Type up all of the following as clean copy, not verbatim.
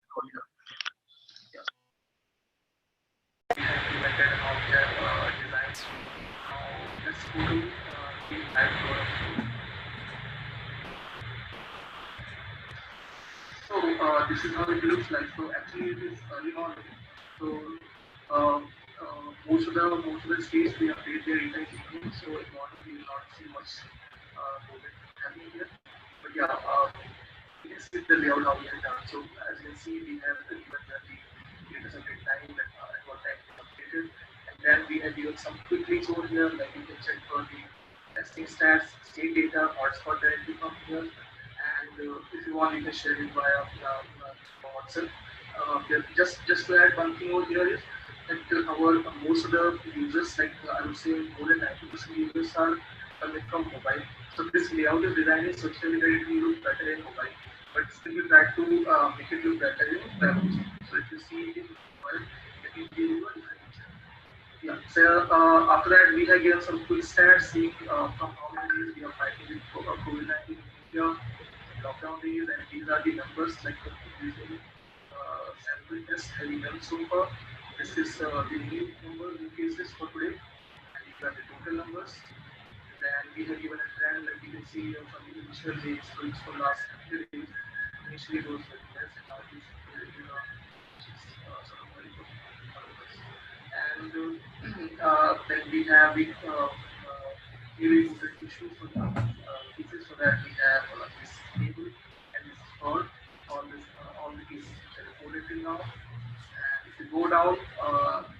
Yeah. We have implemented how we have designed. Now let's go to the live product. So this is how it looks like. So actually it is early morning. So most of the states we update their data in evening. So in morning we will not see much movement happening here. But yeah, you can see the layout how we have done. So as you can see, we have given the data subject time that at what time it is updated, and then we have given some quick links over here, like you can check for the testing stats, state data, hotspot directly from here, and if you want, you can share it via WhatsApp. Just to add one thing over here is that our most of the users, like I would say more than 90% users are coming from mobile. So this layout is designed in such a way that it will look better in mobile, but still we try to make it look better in web. So if you see it in mobile, it will give you a different picture. Yeah. So after that, we have given some quick stats, seeing from how many days we are fighting with COVID-19 in India, lockdown days, and these are the numbers like the usual sample test have been done so far. This is the new cases for today, and these are the total numbers. Then we have given a trend, like you can see from the initial days, so it's for last 30 days. Initially, those were less, and now it is which is sort of very good numbers. And then we have the newly reported issues for the cases, so that we have this table, and this is for all the cases which are reported till now. And if you go down,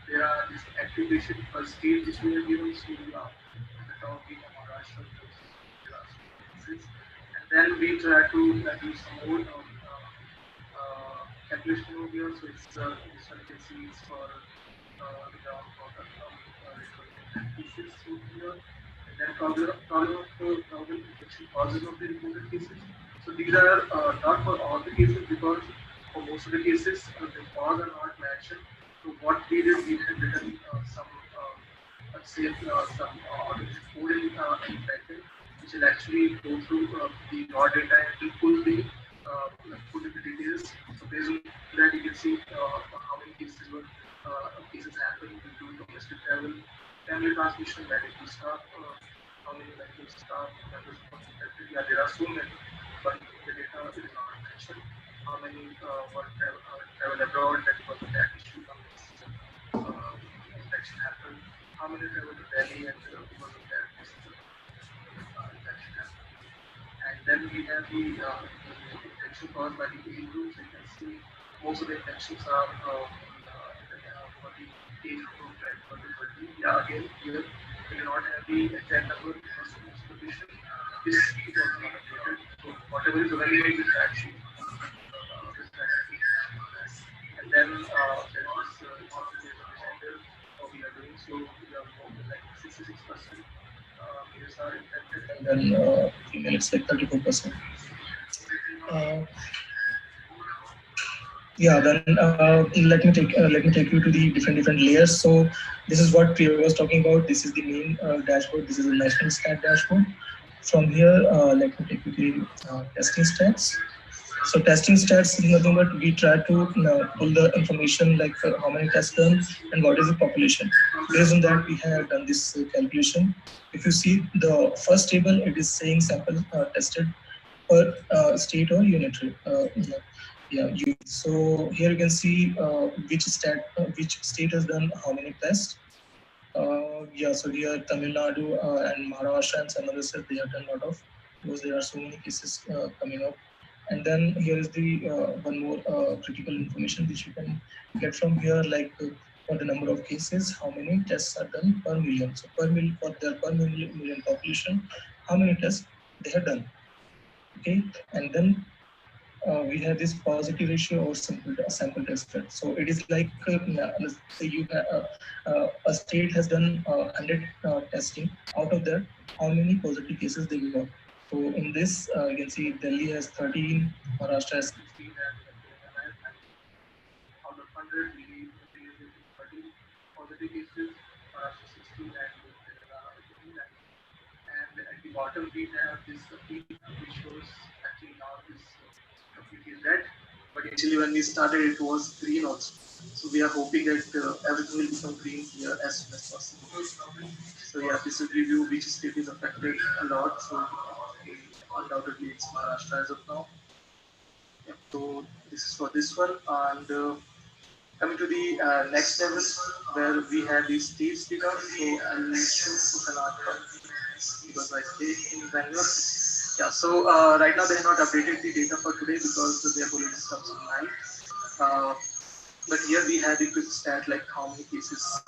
there are this active patient per state which we have given. So at the top we have Maharashtra, because there are so many cases. And then we try to do some more calculation over here. So it's this one you can see is for the ground for economic recurrent cases over here. And then problem infection causes of the reported cases. So these are not for all the cases, because for most of the cases the cause are not mentioned. So what we did, we had written some let's say some automation code in backend, which will actually go through the raw data and will pull in the details. So based on that, you can see how many cases happened due to domestic travel, family transmission, medical staff, how many medical staff members got infected. Yeah, there are so many, but in the data it is not mentioned. How many travel abroad, that was that issue from this infection happened. How many travel to Delhi, and because of that this infection happened. And then we have the infection caused by the age groups. You can see most of the infections are for the age group 24 to 30. Yeah, again, here we do not have the exact number because most of the patient. This is also not updated. So whatever is available with that sheet, this that and then there is also based on the gender, how we are doing. So we are more like 66% males are infected, and then female it's like 34%. Uh, yeah, then let me take you to the different layers. So this is what Priya was talking about. This is the main dashboard. This is a national stat dashboard. From here, let me take you to the testing stats. So testing stats is nothing but we try to pull the information like how many tests done and what is the population. Based on that, we have done this calculation. If you see the first table, it is saying sample tested per state or unitary. Yeah, so here you can see which state has done how many tests. Yeah, so here Tamil Nadu and Maharashtra and some other states, they have done a lot of, because there are so many cases coming up. And then here is the one more critical information which you can get from here, like for the number of cases, how many tests are done per million. So for their per million population, how many tests they have done. Okay, and then we have this positive ratio or sample test rate. So it is like let's say you have a state has done 100 testing. Out of that, how many positive cases they got. So in this, you can see Delhi has 13, Maharashtra has 16, and Telangana has 19. Out of 100, we Delhi is 13 positive cases, Maharashtra 16, and Telangana is 29. And at the bottom we have this peak which shows actually now is completely red, but But initially when we started, it was green also. So we are hoping that everything will become green here as soon as possible. So yeah, this is review which state is affected a lot. So undoubtedly it's Maharashtra as of now. Yeah, so this is for this one. And coming to the next level where we have the states data. So I'll choose Karnataka because I stay in Bangalore. Yeah, so right now they have not updated the data for today because their police comes online. Uh, but here we have the quick stat like how many cases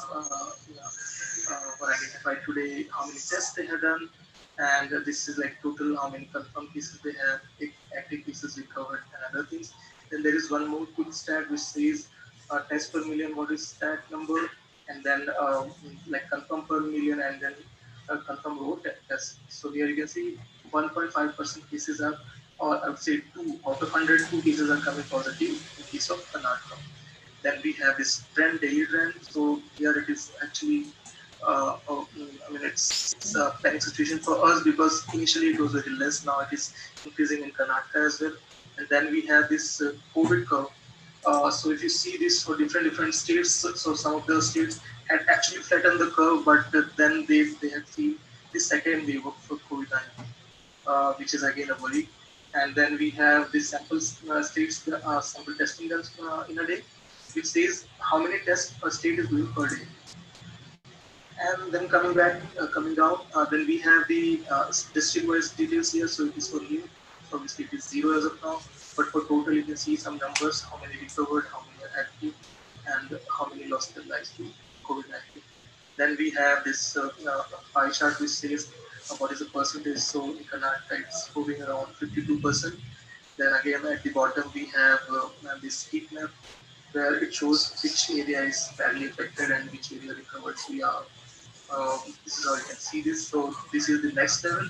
were identified today, how many tests they have done, and this is like total how many confirmed cases they have, active cases recovered, and other things. Then there is one more quick stat which says test per million, what is that number, and then like confirm per million, and then confirm road test. So here you can see 1.5% cases are, or I would say 2 out of 100, 2 cases are coming positive in case of Karnataka. Then we have this trend, daily trend. So here it is actually, I mean, it's a panic situation for us because initially it was very less. Now it is increasing in Karnataka as well. And then we have this COVID curve. So if you see this for different states, so some of the states had actually flattened the curve, but then they had seen the second wave of COVID-19, which is again a worry. And then we have the samples states sample testing done in a day, which says how many tests a state is doing per day. And then coming down, then we have the district-wise details here. So it is for new. So obviously it is zero as of now. But for total, you can see some numbers: how many recovered, how many are active, and how many lost their lives to COVID-19. Then we have this pie chart which says what is the percentage. So in Karnataka, it's hovering around 52%. Then again at the bottom we have this heat map where it shows which area is badly affected and which area recovered. So yeah, this is how you can see this. So this is the next level.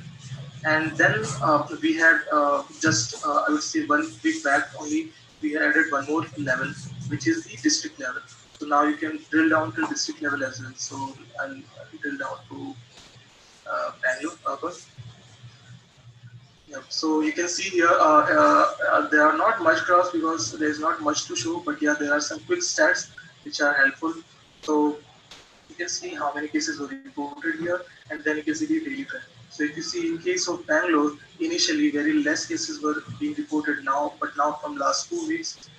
And then we had just, I would say 1 week back only, we had added one more level, which is the district level. So now you can drill down to district level as well. So I'll drill down to Bangalore urban. Yeah. So you can see here, there are not much graphs because there is not much to show, but yeah, there are some quick stats which are helpful. So you can see how many cases were reported here, and then you can see the daily trend. So if you see in case of Bangalore, initially very less cases were being reported now, but now from last 2 weeks,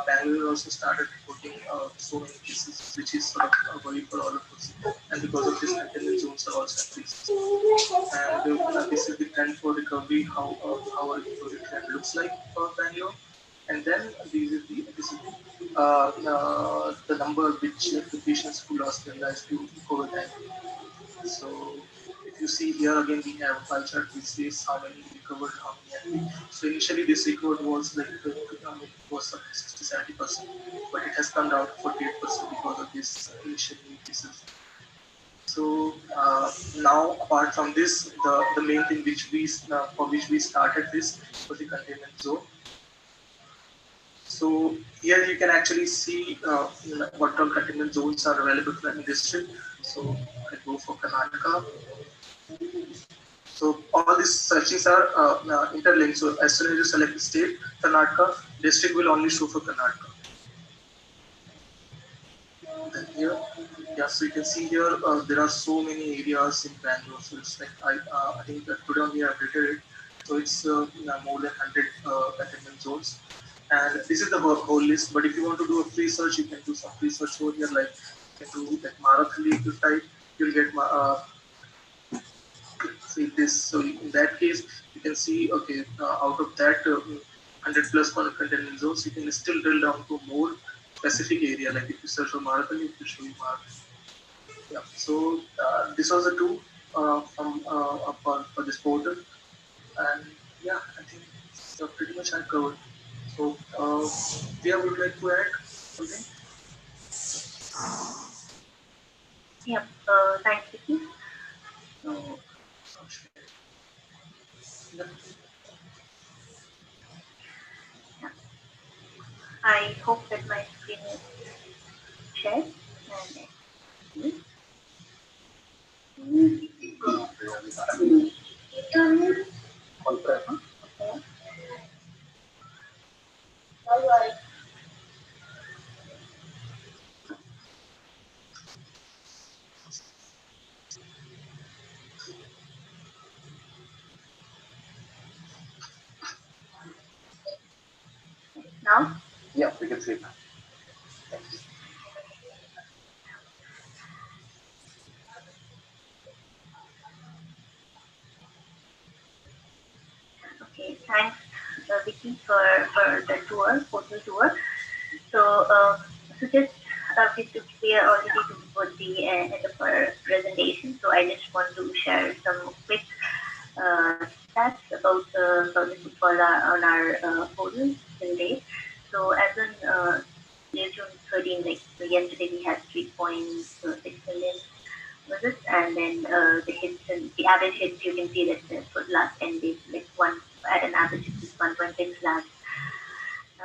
Bangalore also started reporting so many cases, which is sort of a worry for all of us. And because of this, containment zones are also increased. And this is the trend for recovery, how a recovery trend looks like for Bangalore. And then this is the number which the patients who lost their lives to COVID-19. So if you see here again, we have a pie chart which says how many recovered, how many active. So initially this recovered was like was 60-70%, but it has come down to 48% because of this initial new cases. So now, apart from this, the main thing which we for which we started this was the containment zone. So here you can actually see what all containment zones are available for any district. So I go for Karnataka. So all these searches are interlinked. So as soon as you select the state, Karnataka, district will only show for Karnataka. Then here, yeah, so you can see here there are so many areas in Bangalore. So it's like I think that today only I updated it. So it's more than 100 containment zones. And this is the whole list. But if you want to do a free search, you can do some free search over here. Like you can do like Marathali. If you type, you'll get see this. So in that case, you can see okay, out of that 100 plus containment zones, you can still drill down to more specific area. Like if you search for Marathali, it will show you Marathali. Yeah. So this was a tool for this portal, and yeah, I think pretty much I covered. So Priya, would you like to add something? Yep. Thanks, Vicky. So, Yeah. yeah, I hope that my screen is shared and okay. Now? Yeah, we can see it now. Okay, thanks, Vicky, for the tour, photo tour. So, so just we are already towards the end of our presentation. So I just want to share some quick stats about the football on our portal till date. So as on June 13, like so yesterday, we had 3.6 million visits, and then the hits and the average hits you can see that for the last 10 days, like one at an average it is 1.6 lakhs.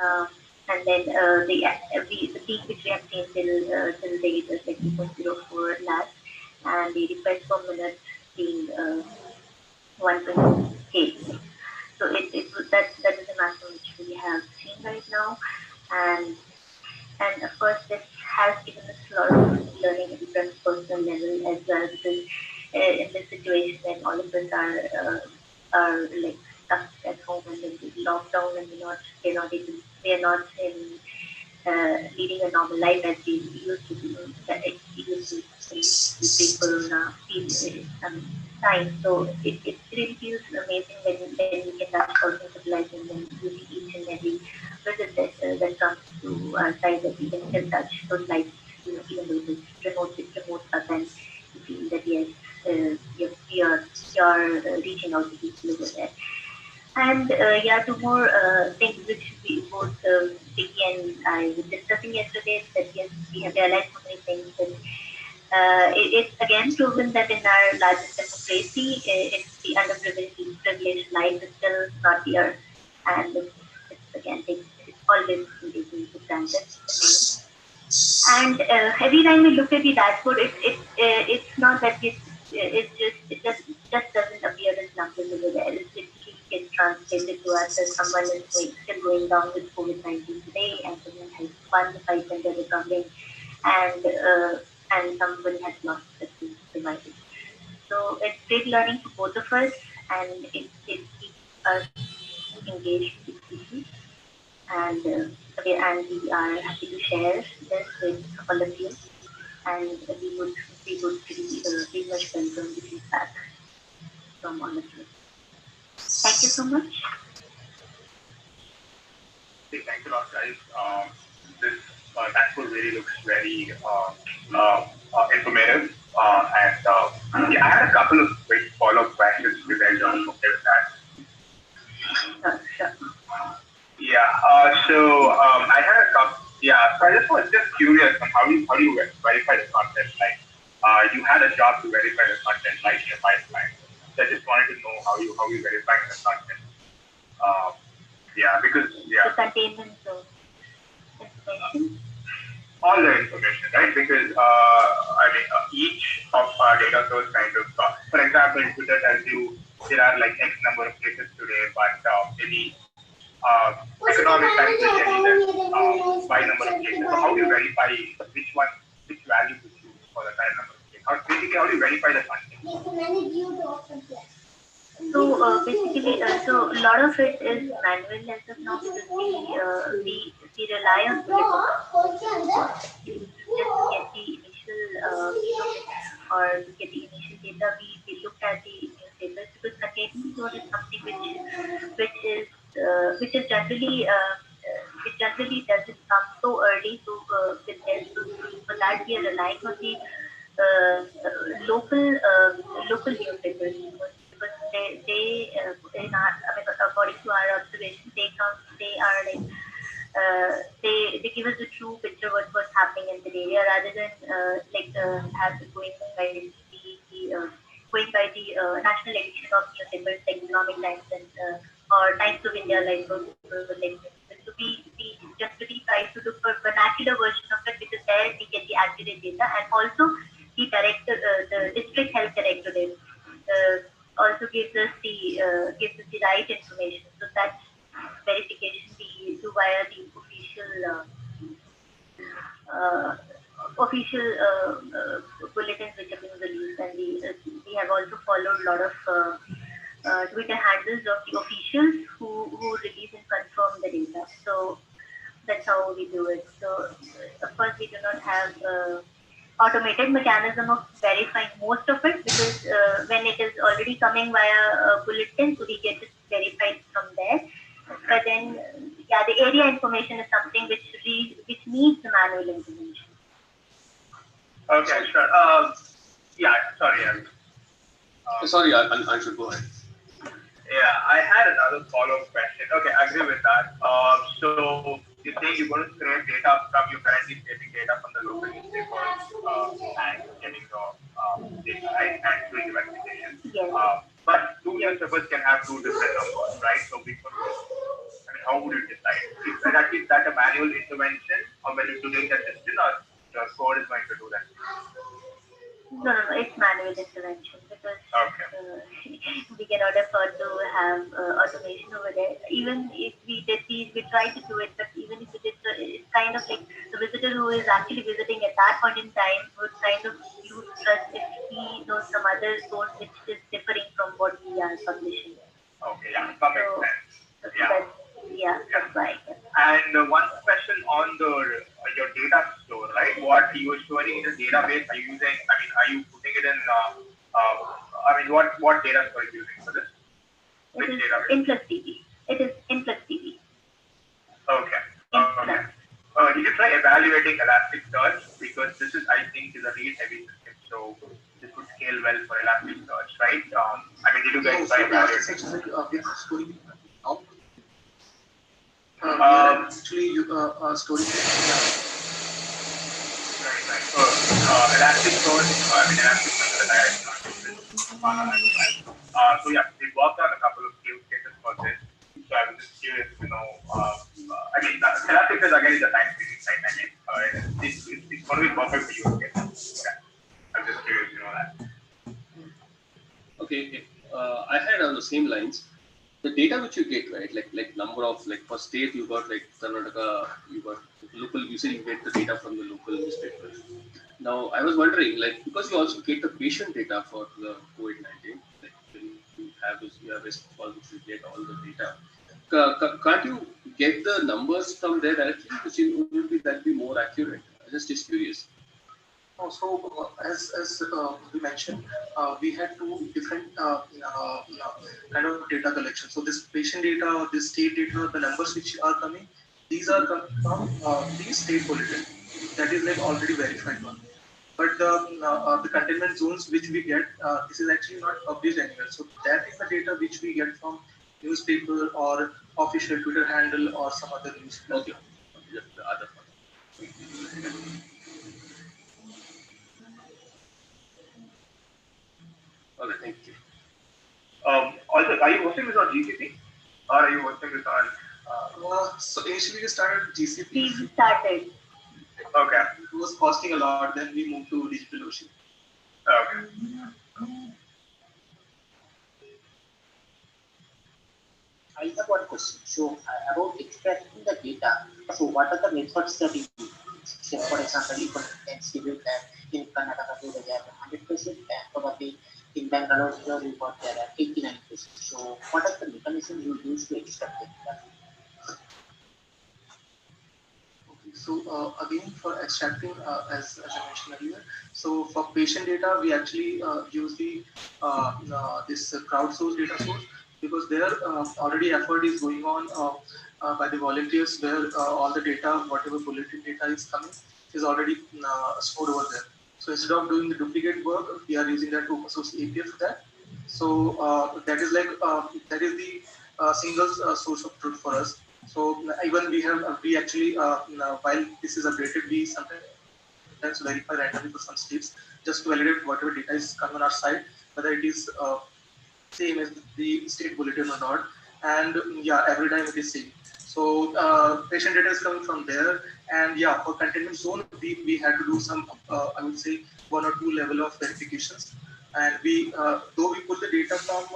Um, and then the peak which we have seen till date is like 2.04 lakhs, and the request per minute being 128. So that is the maximum which we have seen right now, and and of course this has given us a lot of learning at the personal level as well, because in this situation when all of us are like stuck at home and then lockdown, and they're not in leading a normal life as we used to do, that it used to in the pre-corona period, time. So it really feels amazing when we can touch thousands of lives, and then you see each and every visit that comes to our side, that we can still touch those lives, even though it is remote, but then you feel that yes, you're reaching out to people over there. And yeah, two more things which we both, Vicky and I were discussing yesterday, that yes, we have realized so many things, that it's again proven that in our largest democracy, it's the underprivileged life is still not here, and it's again it's always been taken for granted. And every time we look at the dashboard, it's not that it just doesn't appear as numbers over there. It really gets translated to us that someone is still going down with COVID-19 today, and someone has won the fight and they're recovering, and someone has lost their devices. So it's great learning for both of us, and it keeps us engaged with people, and and we are happy to share this with all of you, and we would very much welcome the feedback from all of you. Thank you so much. Hey, thanks a lot, guys. This dashboard really looks very informative. And yeah, I had a couple of quick follow-up questions if you guys are okay with that. Sure. Yeah. I had a couple. Yeah. So I just was just curious on how do you verify the content? Like, you had a job to verify the content, like in your pipeline. So I just wanted to know how you verifying the content. Um, yeah, because The yeah, containment of information. all the information, right? Because each of our data source kind of, for example, Twitter tells you there are like X number of cases today, but maybe economic times will tell you that Y number of cases. So how do you verify which value to choose for the current number of cases? How do you verify the content? So basically, so a lot of it is manual as of now, because we rely on just to get the initial or to get the initial data. We look at the newspapers, because containment zone is something which is generally doesn't come so early. So with this, for that we are relying on the local newspapers, because they in our, I mean, according to our observation, they are like they give us a true picture of what's happening in the area, rather than have going by the national edition of newspapers like Economic Times and or Times of India, like so we generally try to look for vernacular version of it, because there we get the accurate data, and also the district health directorate also gives us the right information. So that verification we do via the uh, official bulletins which have been released, and we have also followed a lot of Twitter handles of the officials who release and confirm the data. So that's how we do it. So of course we do not have automated mechanism of verifying most of it, because when it is already coming via bulletin, so we get it verified from there. But then, yeah, the area information is something which needs the manual intervention. Okay, sure. Yeah, sorry. Sorry, I should go ahead. Yeah, I had another follow-up question. Okay, I agree with that. So you're saying you're going to scrape data from, you're currently scraping data from the local newspapers and getting the data, right, and doing investigation. Yes. But two newspapers can have two different numbers, right? So we could, I mean, how would you decide? Is that a manual intervention, or when you're doing that decision, or your code is going to do that? No, it's manual intervention, because Okay. we cannot afford to have automation over there. Even if we did these, we try to do it, but even if it is, it's kind of like the visitor who is actually visiting at that point in time would kind of lose trust if he knows some other source which is differing from what we are publishing. Okay, yeah, that makes sense. Yeah. That's right. And one question on the your data store, right? What you are storing in the database? Are you using? I mean, are you putting it in? I mean, what data store are you using for this? It is Influx TV. It is Influx TV. Okay. Okay. Did you try evaluating Elasticsearch? Because this is, I think, is a read-heavy system, so this would scale well for Elasticsearch, right? I mean, did you guys try evaluating? We are actually storing. Right. So, Elasticsearch, I mean, Elasticsearch is a direct connection. So yeah, we worked on a couple of use cases for this. So I was just curious to know. I mean, Elasticsearch again is a time series, right? I mean, it's going to be perfect for use cases. Yeah. I'm just curious to know that. Okay. I had on the same lines. The data which you get, right, like number of, like for state you got like Karnataka, you got local, you say you get the data from the local newspapers. Now I was wondering, like, because you also get the patient data for the COVID-19, like when you have this, you have responsibility to get all the data. Can't you get the numbers from there directly? Which would be that be more accurate? Just curious. So, as we mentioned, we had two different kind of data collection. So this patient data, this state data, the numbers which are coming, these are coming from the state bulletin. That is like already verified one. But the containment zones which we get, this is actually not published anywhere. So that is the data which we get from newspaper or official Twitter handle or some other news. Okay, the other one. Okay, thank you. Also, are you hosting this on GCP or are you hosting this on? So initially we started GCP. We started. Okay. It was costing a lot. Then we moved to DigitalOcean. Okay. I have one question. So about extracting the data. So what are the methods that you use? Say for example, you can distribute that in Karnataka they have 100%, and probably in Bangalore you got there at 89%. So what are the mechanisms you use to extract the data? So again, for extracting, as I mentioned earlier, so for patient data, we actually use this crowdsourced data source, because there already effort is going on by the volunteers, where all the data, whatever bulletin data is coming, is already stored over there. So instead of doing the duplicate work, we are using that open source API for that. So that is like that is the single source of truth for us. So even we actually while this is updated, we sometimes verify randomly for some states just to validate whatever data is coming on our side, whether it is same as the state bulletin or not. And yeah, every time it is same. So patient data is coming from there, and yeah, for containment zone, we had to do some I would say 1 or 2 level of verifications, and we though we pull the data from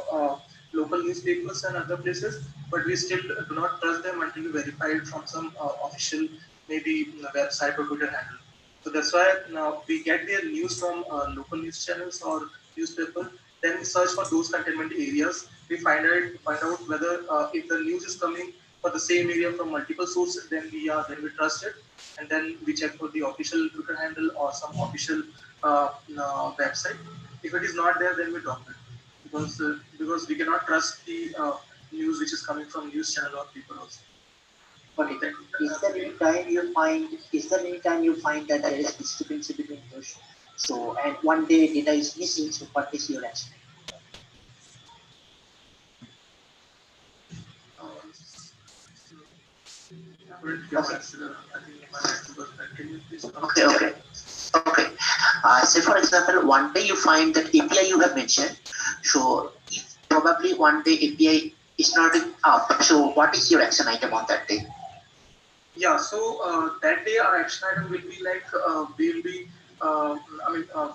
local newspapers and other places, but we still do not trust them until we verify it from some official, maybe website or Twitter handle. So that's why now we get their news from local news channels or newspaper. Then we search for those containment areas. We find out whether if the news is coming for the same area from multiple sources, then we trust it, and then we check for the official Twitter handle or some official website. If it is not there, then we drop it because we cannot trust the news which is coming from news channel or people also. Got it. Is there any time you find that there is discrepancy between those? So and one day data is missing, so what is your action? I couldn't hear Okay. I think my network was bad. Can you please come Okay, again? okay. Okay. Say for example, one day you find that API you have mentioned. So if probably one day API is not up, so what is your action item on that day? Yeah, so that day our action item will be like we'll be,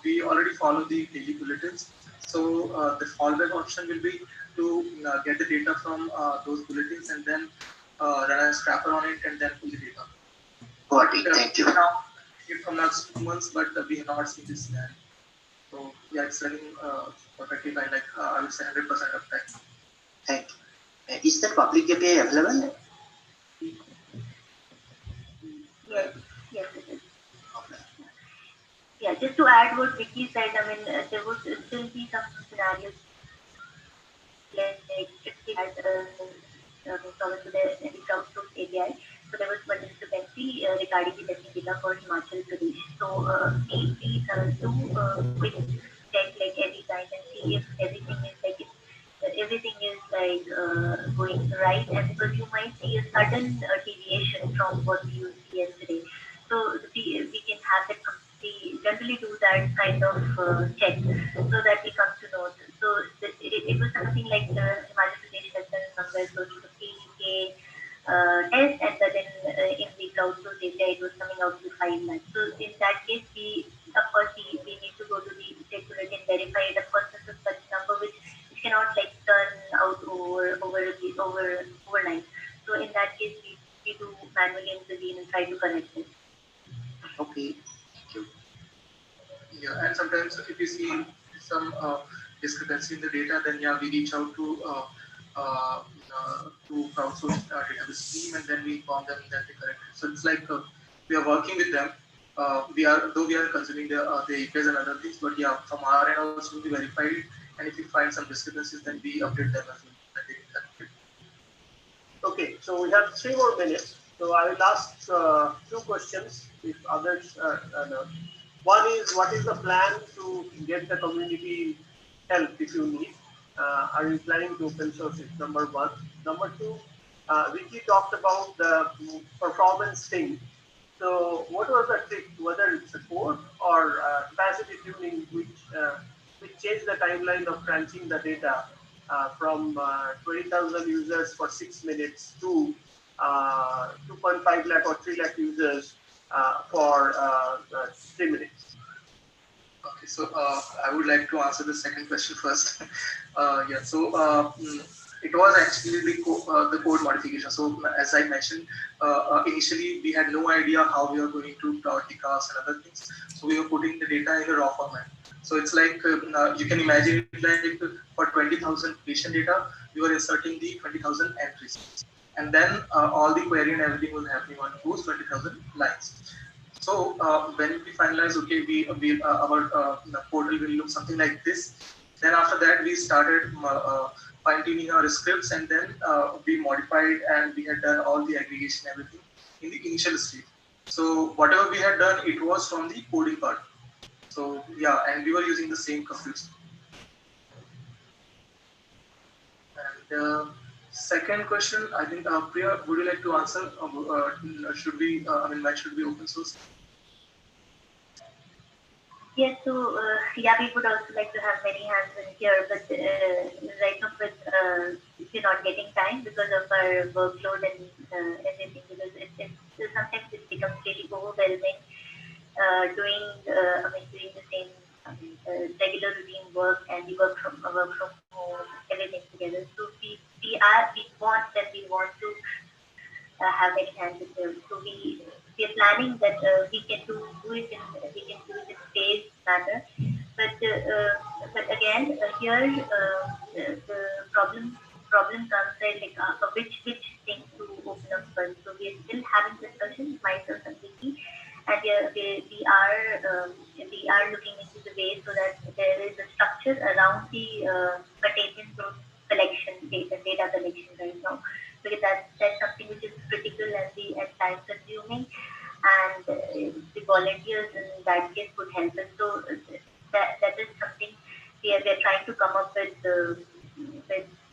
we already follow the daily bulletins. So the fallback option will be to get the data from those bulletins and then run a scrapper on it and then pull the data. But Got it. Thank you. now, from last 2 months, but we have not seen this scenario. So yeah, it's running perfectly fine. Like I would say 100% of time. Thank you. Is that public API available? Yes, yes, it is. Okay. Yeah, just to add what Vicky said, I mean, there would still be some scenarios like if we had problem to the crowdsourced API. So there was one discrepancy regarding the testing data for Himachal Pradesh. So we do quick check like every time and see if everything is like everything is like going right, and because you might see a sudden deviation from what we used yesterday. So we can have that. We generally do that kind of check so that we come to know. So it was something like Himachal Pradesh has done somewhere close to 50K test, and then in the crowdsourced data it was coming out to 5 lakhs. So in that case, we of course we need to go to the state bulletin, verify it. Of course, this is such number which cannot like turn out overnight. So in that case, we do manually intervene and try to correct it. Okay. Thank you. Yeah, and sometimes if you see some discrepancy in the data, then yeah, we reach out to crowdsource database team, and then we inform them that they correct it. So it's like we are working with them. We are consuming the APIs and other things, but yeah, from our end also we verify it, and if we find some discrepancies, then we update them as well. That they can correct it. Okay, so we have 3 more minutes. So I will ask two questions if others know. One is, what is the plan to get the community help if you need? Are you planning to open source it? Number one. Number two, Vicky talked about the performance thing. So what was the trick, whether it's a code or capacity tuning, which changed the timeline of crunching the data from 20,000 users for 6 minutes to 2.5 lakh or 3 lakh users for 3 minutes? Okay, so I would like to answer the second question first. Yeah, so it was actually the code modification. So as I mentioned, initially we had no idea how we are going to plot the cast and other things. So we were putting the data in a raw format. So it's like you can imagine it like for 20,000 patient data, we were inserting the 20,000 entries, and then all the query and everything was happening on those 20,000 lines. So when we finalized, okay, our the portal will look something like this. Then after that, we started fine tuning our scripts, and then we modified and we had done all the aggregation, everything in the initial state. So whatever we had done, it was from the coding part. So yeah, and we were using the same compute. And second question, I think Priya, would you like to answer? Should we? When should we open source? Yes, so yeah, we would also like to have many hands in here, but right now with we're not getting time because of our workload and everything. Because sometimes it becomes really overwhelming doing the same regular routine work, and we work from home everything together. So we want that we want to have many hands in terms. So we are planning that we can do it in phased manner. But again, here the problem comes like which things to open up first. So we are still having discussions, myself and Vicky, and we are looking into the way so that there is a structure around the contagion zone collection data collection right now, because that's something which is critical and time consuming, and the volunteers in that case would help us. So that is something we are trying to come up with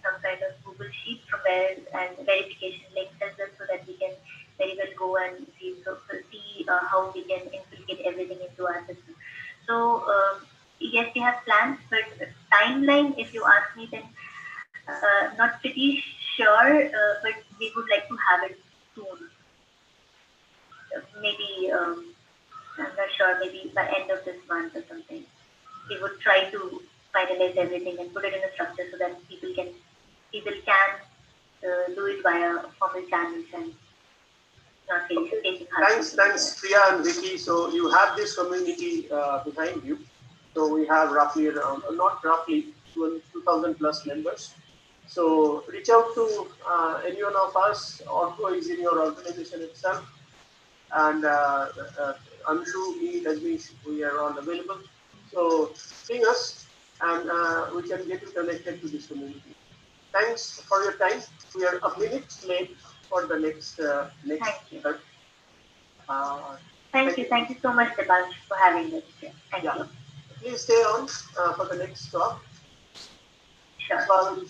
some kind of Google sheet from where and verification links as well, so that we can very well go and see how we can inculcate everything into our system. So yes, we have plans, but timeline, if you ask me, then not pretty sure, but we would like to have it soon. Maybe I'm not sure. Maybe by end of this month or something. We would try to finalize everything and put it in a structure so that people can do it via formal channels and not facing Thanks, harassment. Priya and Vicky. So you have this community behind you. So we have roughly around, not roughly, 2,000 plus members. So reach out to any one of us, or who is in your organization itself. And Anshu, me, Rajneesh, we are all available. So ping us, and we can get you connected to this community. Thanks for your time. We are a minute late for the next Thank you. Uh, Thank you so much, Devansh, for having us here. Thank you. Please stay on for the next talk. Sure. So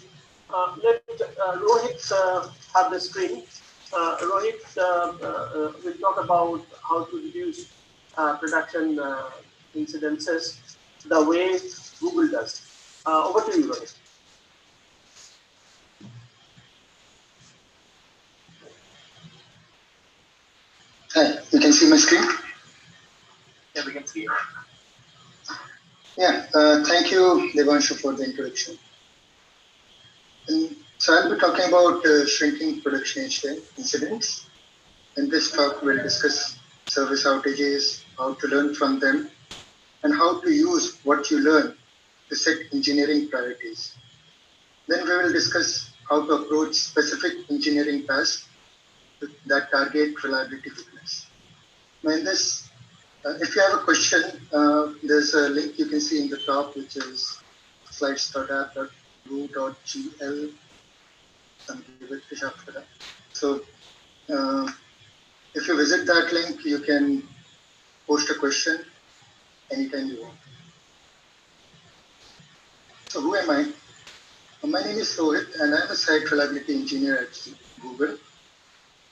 let Rohit have the screen. Rohit will talk about how to reduce production incidences the way Google does. Over to you, Rohit. Hi, you can see my screen? Yeah, we can see it. Yeah, thank you, Devanshu, for the introduction. And so I'll be talking about shrinking production incidents. In this talk, we'll discuss service outages, how to learn from them, and how to use what you learn to set engineering priorities. Then we will discuss how to approach specific engineering tasks that target reliability weakness. Now in this, if you have a question, there's a link you can see in the top, which is slides.app.go.gl. I'll give it after that. So if you visit that link, you can post a question anytime you want. So who am I? My name is Rohit, and I'm a site reliability engineer at Google.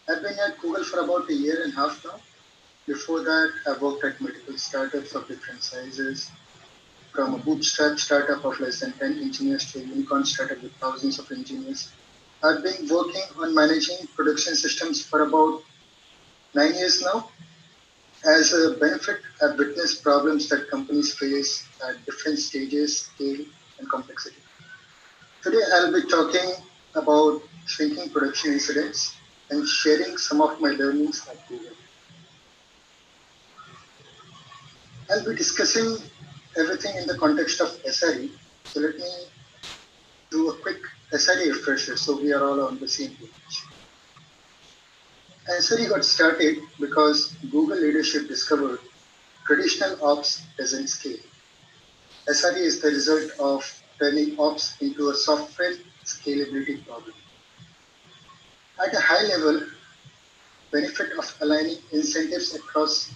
I've been at Google for about a year and a half now. Before that, I worked at multiple startups of different sizes, from a bootstrap startup of less than 10 engineers to a unicorn startup with thousands of engineers. I've been working on managing production systems for about 9 years now. As a benefit, I've witnessed problems that companies face at different stages, scale, and complexity. Today, I'll be talking about shrinking production incidents and sharing some of my learnings at Google. I'll be discussing everything in the context of SRE. So let me do a quick SRE refresher so we are all on the same page. SRE got started because Google leadership discovered traditional ops doesn't scale. SRE is the result of turning ops into a software scalability problem. At a high level, benefit of aligning incentives across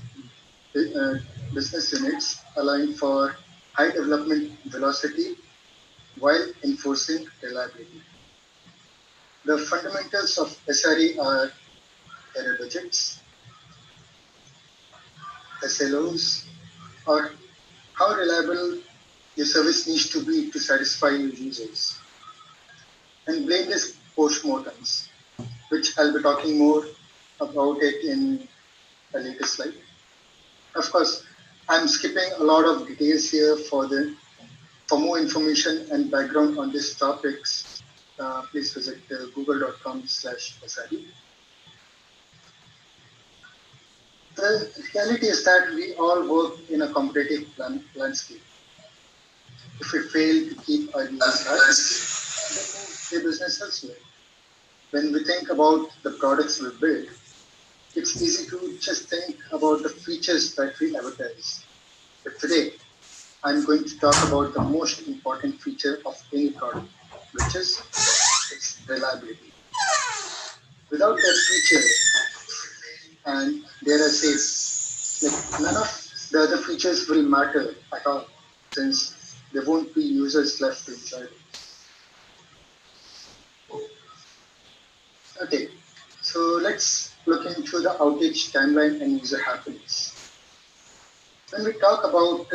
business units, allowing for high development velocity while enforcing reliability. The fundamentals of SRE are error budgets, SLOs, or how reliable your service needs to be to satisfy your users, and blameless postmortems, which I'll be talking more about it in a later slide. Of course, I'm skipping a lot of details here for the For more information and background on these topics, please visit google.com/SRE. The reality is that we all work in a competitive landscape. If we fail to keep our users happy, then move their business elsewhere. When we think about the products we build, it's easy to just think about the features that we advertise. But today, I'm going to talk about the most important feature of any product, which is its reliability. Without that feature, and dare I say, none of the other features will matter at all, since there won't be users left to enjoy it. Okay, so let's look into the outage timeline and user happiness. When we talk about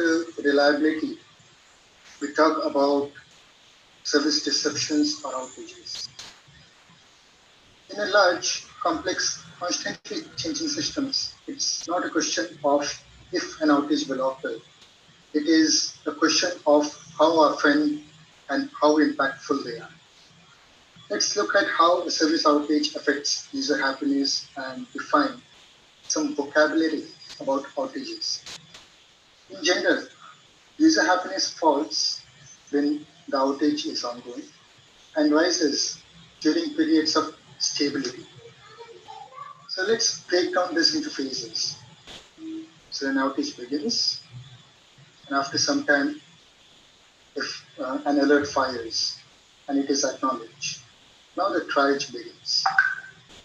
reliability, we talk about service disruptions or outages. In a large, complex, constantly changing systems, it's not a question of if an outage will occur. It is a question of how often and how impactful they are. Let's look at how a service outage affects user happiness and define some vocabulary about outages. In general, user happiness falls when the outage is ongoing and rises during periods of stability. So let's break down this into phases. So an outage begins, and after some time, if an alert fires and it is acknowledged, now the triage begins.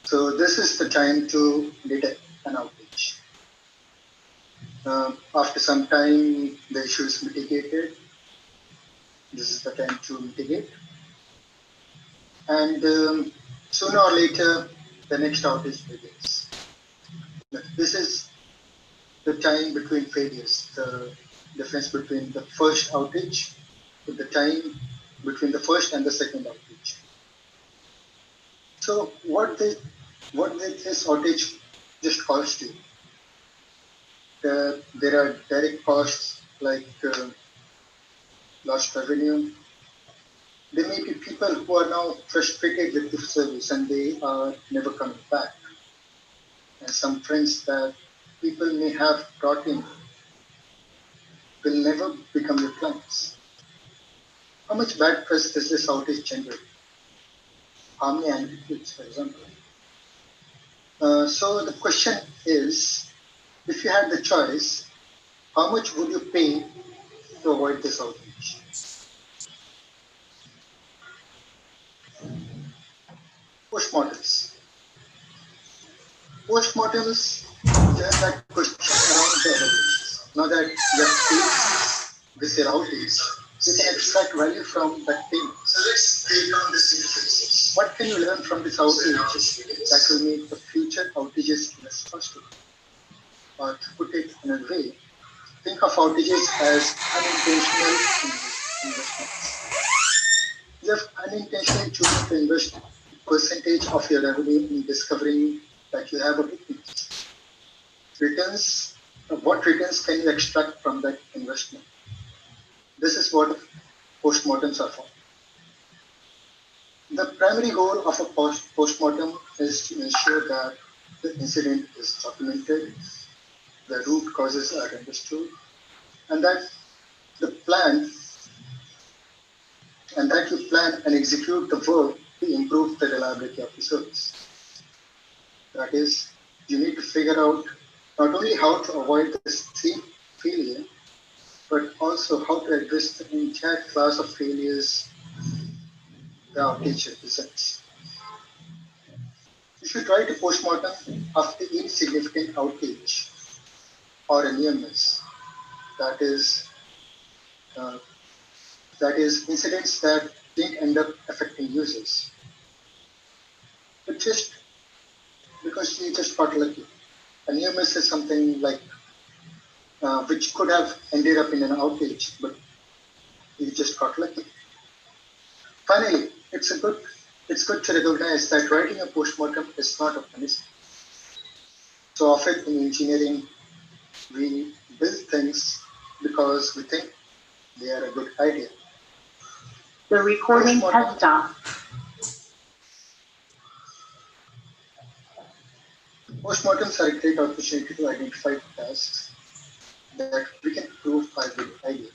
So this is the time to detect an outage. After some time, the issue is mitigated. This is the time to mitigate. And sooner or later, the next outage begins. This is the time between failures, the difference between the first outage to the time between the first and the second outage. So what did this outage just cost you? There are direct costs like lost revenue. There may be people who are now frustrated with the service and they are never coming back. And some friends that people may have brought in will never become your clients. How much bad press does this outage generate? How many anecdotes, for example? So the question is, if you had the choice, how much would you pay to avoid this outage? Postmortems. Postmortems turn that question around the evaluations. Now that you have paid this outage, you can extract value from that payment. So let's break down this into phases. What can you learn from this outage that will make the future outages less costly? Or to put it in a way, think of outages as unintentional investments. You have unintentionally chosen to invest a percentage of your revenue in discovering that you have a weakness. What returns can you extract from that investment? This is what postmortems are for. The primary goal of a postmortem is to ensure that the incident is documented, the root causes are understood, and that the plan and that you plan and execute the work to improve the reliability of the service. That is, you need to figure out not only how to avoid this failure, but also how to address the entire class of failures the outage represents. You should write a postmortem after each significant outage or a near miss. That is incidents that didn't end up affecting users, but just because you just got lucky. A near miss is something like which could have ended up in an outage, but you just got lucky. Finally, it's good to recognize that writing a postmortem is not a punishment. So often in engineering, we build things because we think they are a good idea. The recording has stopped. Postmortems are a great opportunity to identify tasks that we can prove are good idea.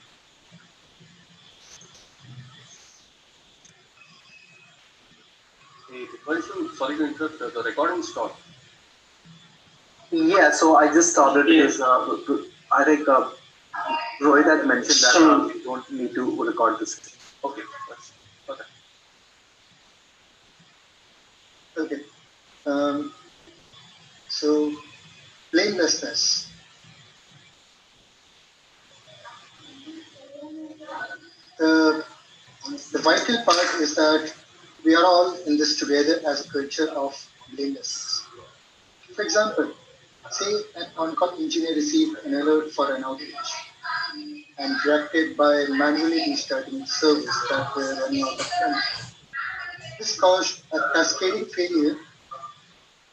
Hey, sorry to interrupt, the recording stopped. Yeah, so I just stopped it because I think Rohit had mentioned that we don't need to record this. Okay, that's okay. Okay. So blamelessness. The, the vital part is that we are all in this together as a culture of blamelessness. For example, say an on-call engineer received an alert for an outage and reacted by manually restarting servers that were running out of memory. This caused a cascading failure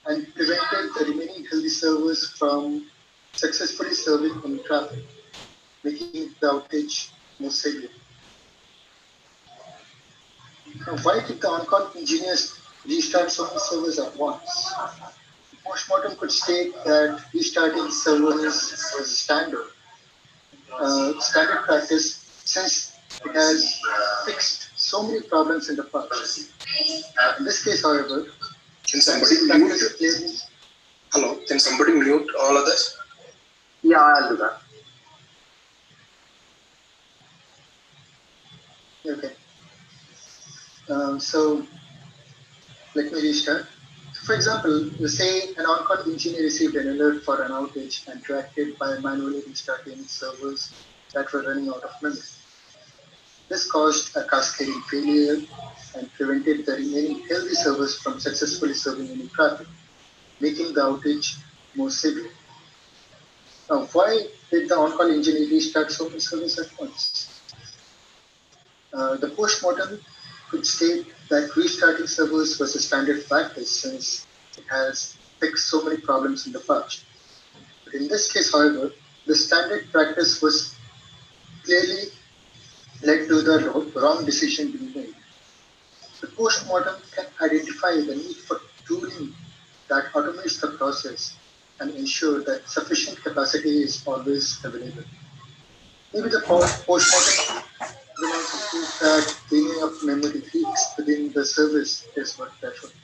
and prevented the remaining healthy servers from successfully serving any traffic, making the outage more severe. Now, why did the on-call engineers restart so many servers at once? Postmortem could state that restarting servers was standard practice since it has fixed so many problems in the past. In this case, however, Can somebody mute? Hello, can somebody mute all of this? Yeah, I'll do that. Okay. So let me restart. For example, say an on-call engineer received an alert for an outage and reacted by manually restarting servers that were running out of memory. This caused a cascading failure and prevented the remaining healthy servers from successfully serving any traffic, making the outage more severe. Now, why did the on-call engineer restart so many servers at once? The postmortem could state that restarting servers was a standard practice since it has fixed so many problems in the past. But in this case, however, the standard practice was clearly led to the wrong decision being made. The postmortem can identify the need for tooling that automates the process and ensure that sufficient capacity is always available. Maybe the postmortem will also prove that cleaning up memory leaks within the service is worth the effort.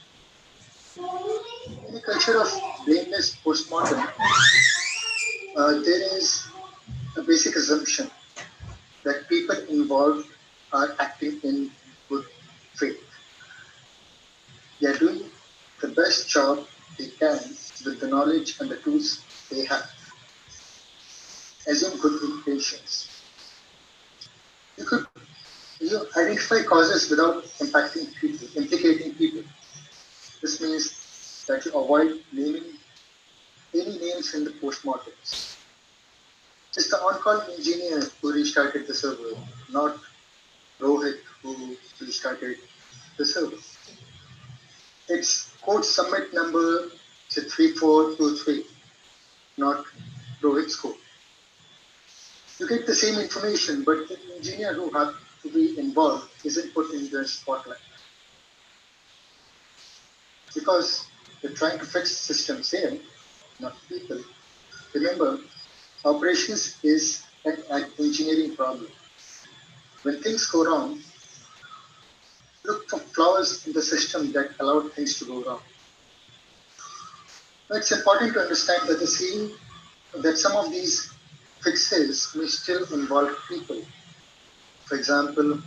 In a culture of blameless postmortem, there is a basic assumption that people involved are acting in good faith. They are doing the best job they can with the knowledge and the tools they have. Assume good intentions. You could identify causes without impacting people, implicating people. This means that you avoid naming any names in the postmortems. It's the on-call engineer who restarted the server, not Rohit who restarted the server. It's code submit number 3423, not Rohit's code. You get the same information, but the engineer who had to be involved isn't put in the spotlight. Because they're trying to fix systems here, not people. Remember, operations is an engineering problem. When things go wrong, look for flaws in the system that allowed things to go wrong. It's important to understand that some of these fixes may still involve people. For example,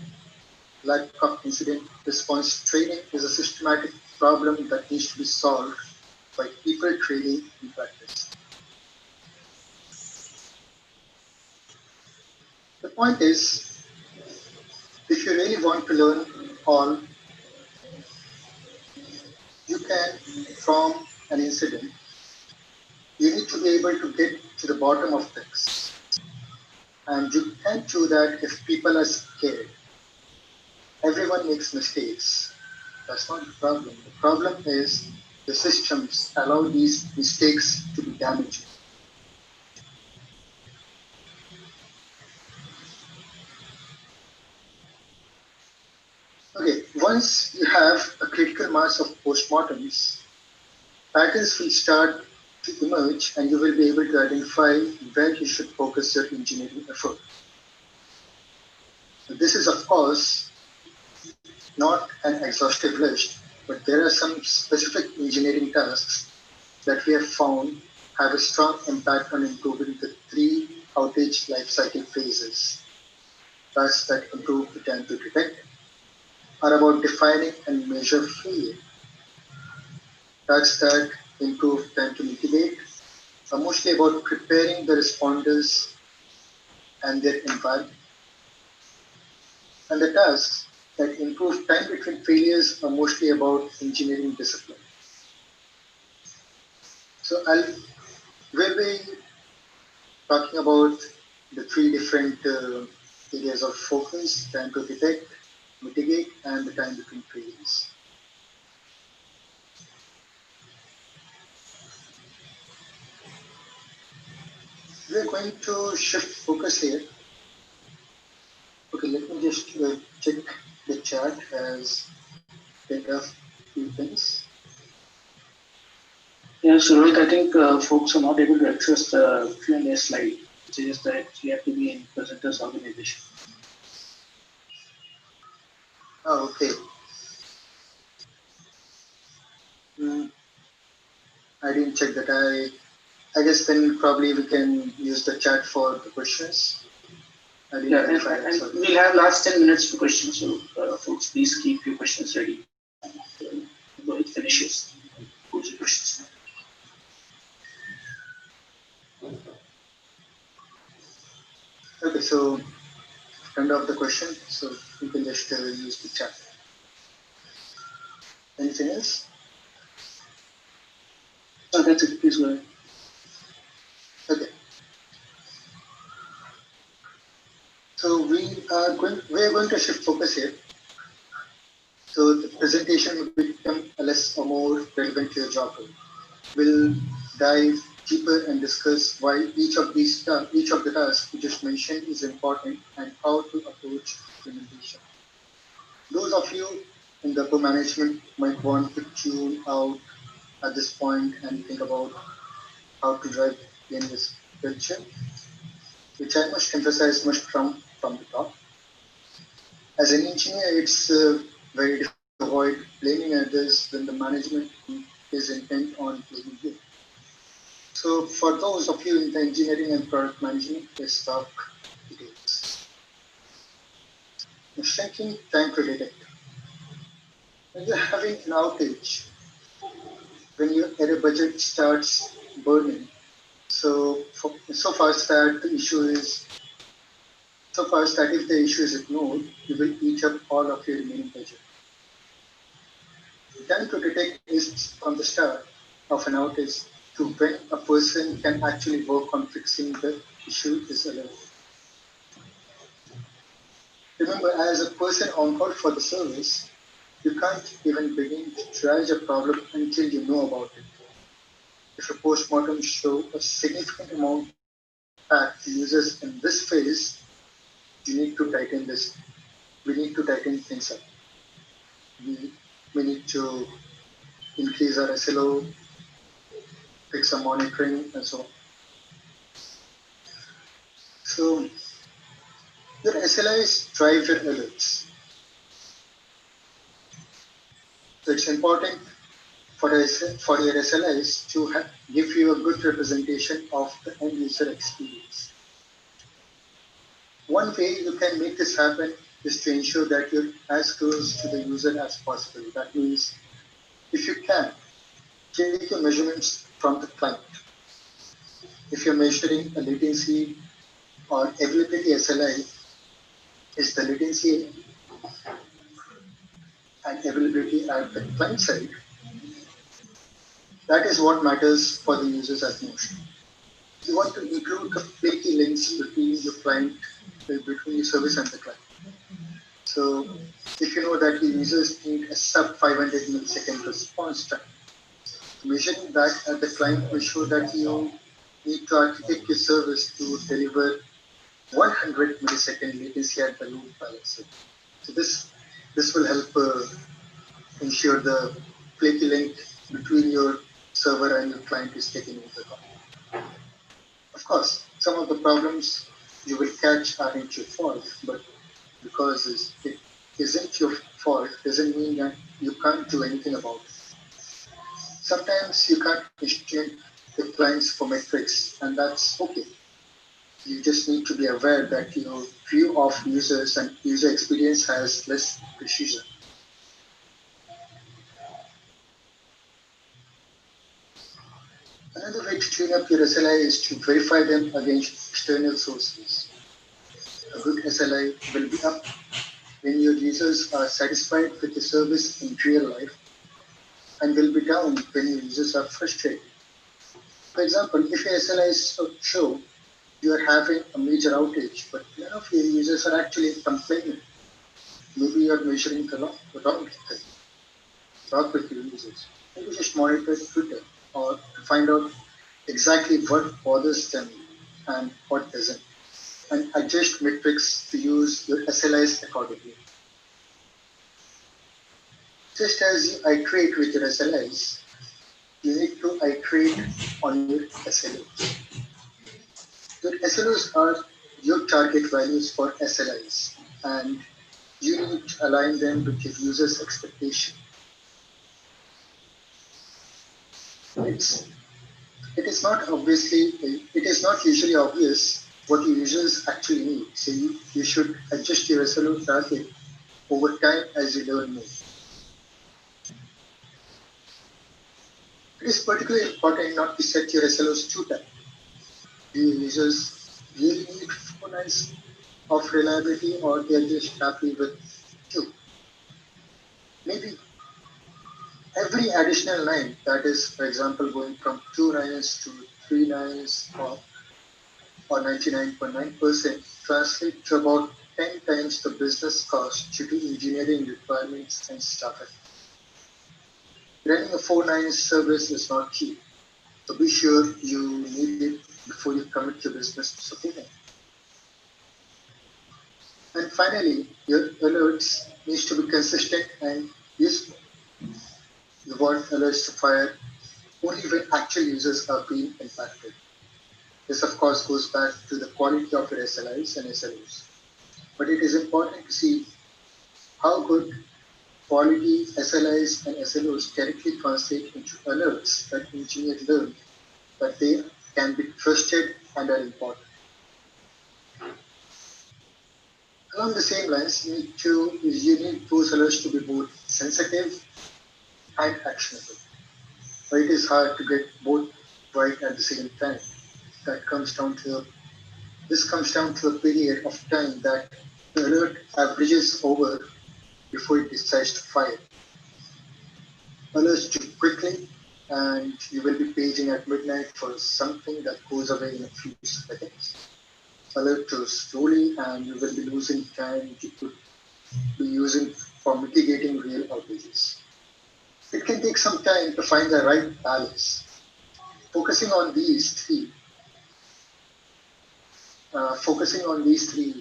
lack of incident response training is a systematic problem that needs to be solved by people training in practice. The point is, if you really want to learn all you can from an incident, you need to be able to get to the bottom of things. And you can't do that if people are scared. Everyone makes mistakes. That's not the problem. The problem is the systems allow these mistakes to be damaging. once you have a critical mass of postmortems, patterns will start to emerge and you will be able to identify where you should focus your engineering effort. This is, of course, not an exhaustive list, but there are some specific engineering tasks that we have found have a strong impact on improving the three outage lifecycle phases. Tasks that improve the time to detect are about defining and measure failure. Tasks that improve time to mitigate are mostly about preparing the responders and their environment. And the tasks that improve time between failures are mostly about engineering discipline. So we'll be talking about the three different areas of focus: time to detect, mitigate, and the time between failures. We're going to shift focus here. Okay, let me just check the chat as there are few things. Yeah, so Rohit, I think folks are not able to access the Q&A slide. It says that you have to be in presenter's organization. Oh, okay. Hmm, I didn't check that. I guess then probably we can use the chat for the questions. Yeah, and we'll have last 10 minutes for questions. So folks, please keep your questions ready. Rohit finishes. Pose your questions. Okay, so end of the question. So you can just use the chat. Anything else? No, that's it. Please go ahead. Okay. So we're going to shift focus here. So the presentation will become less or more relevant to your job role. We'll dive deeper and discuss why each of the tasks we just mentioned is important and how to approach implementation. Those of you in the upper management might want to tune out at this point and think about how to drive in this culture, which I must emphasize must come from the top. As an engineer, it's very difficult to avoid blaming others when the management is intent on blaming you. So for those of you in the engineering and product management, let's talk details. Shrinking time to detect. When you're having an outage, when your error budget starts burning, so fast that the issue is so fast that if the issue is ignored, you will eat up all of your remaining budget. Time to detect is from the start of an outage to when a person can actually work on fixing the issue is allowed. Remember, as a person on call for the service, you can't even begin to triage a problem until you know about it. If a postmortem show a significant amount impact to users in this phase, you need to tighten this. We need to tighten things up. We, we need to increase our SLO, fix some monitoring, and so on. So your SLIs drive your alerts. So it's important for your SLIs to give you a good representation of the end user experience. One way you can make this happen is to ensure that you're as close to the user as possible. That means, if you can, take your measurements from the client. If you're measuring a latency or availability SLI, is the latency and availability at the client side. That is what matters for the users at most. You want to include the flaky links between your client, between your service and the client. So if you know that your users need a sub 500 millisecond response time, measuring that at the client will show that you need to architect your service to deliver 100 millisecond latency at the load balancer. So this This will help ensure the flaky link between your server and your client is taken into account. Of course, some of the problems you will catch aren't your fault, but because it isn't your fault doesn't mean that you can't do anything about it. Sometimes you can't estimate the clients for metrics, and that's okay. You just need to be aware that your view of users and user experience has less precision. Another way to clean up your SLI is to verify them against external sources. A good SLI will be up when your users are satisfied with the service in real life and will be down when your users are frustrated. For example, if your SLIs show you are having a major outage, but none of your users are actually complaining, maybe you are measuring the wrong thing, talk with your users. Maybe just monitor Twitter or find out exactly what bothers them and what doesn't, and adjust metrics to use your SLIs accordingly. Just as you iterate with your SLIs, you need to iterate on your SLOs. Your SLOs are your target values for SLIs, and you need to align them with your users' expectation. It's it is not usually obvious what your users actually need. So you should adjust your SLO target over time as you learn more. It is particularly important not to set your SLOs too tight. Do your users really need 4 nines of reliability or they're just happy with 2? Maybe every additional 9, that is, for example, going from 2 nines to 3 nines or 99.9% translate to about 10 times the business cost due to engineering requirements and staffing. Running a 4 nines service is not cheap, so be sure you need it before you commit your business to something. And finally, your alerts needs to be consistent and useful. You want alerts to fire only when actual users are being impacted. This, of course, goes back to the quality of your SLIs and SLOs. But it is important to see how good quality SLIs and SLOs directly translate into alerts that engineers learn that they can be trusted and are important. Along the same lines, you need those alerts to be both sensitive and actionable. But it is hard to get both right at the same time. That comes down to This comes down to a period of time that the alert averages over before it decides to fire. Alerts do quickly, and you will be paging at midnight for something that goes away in a few seconds. Alert goes slowly, and you will be losing time you could be using for mitigating real outages. It can take some time to find the right balance. Focusing on these three,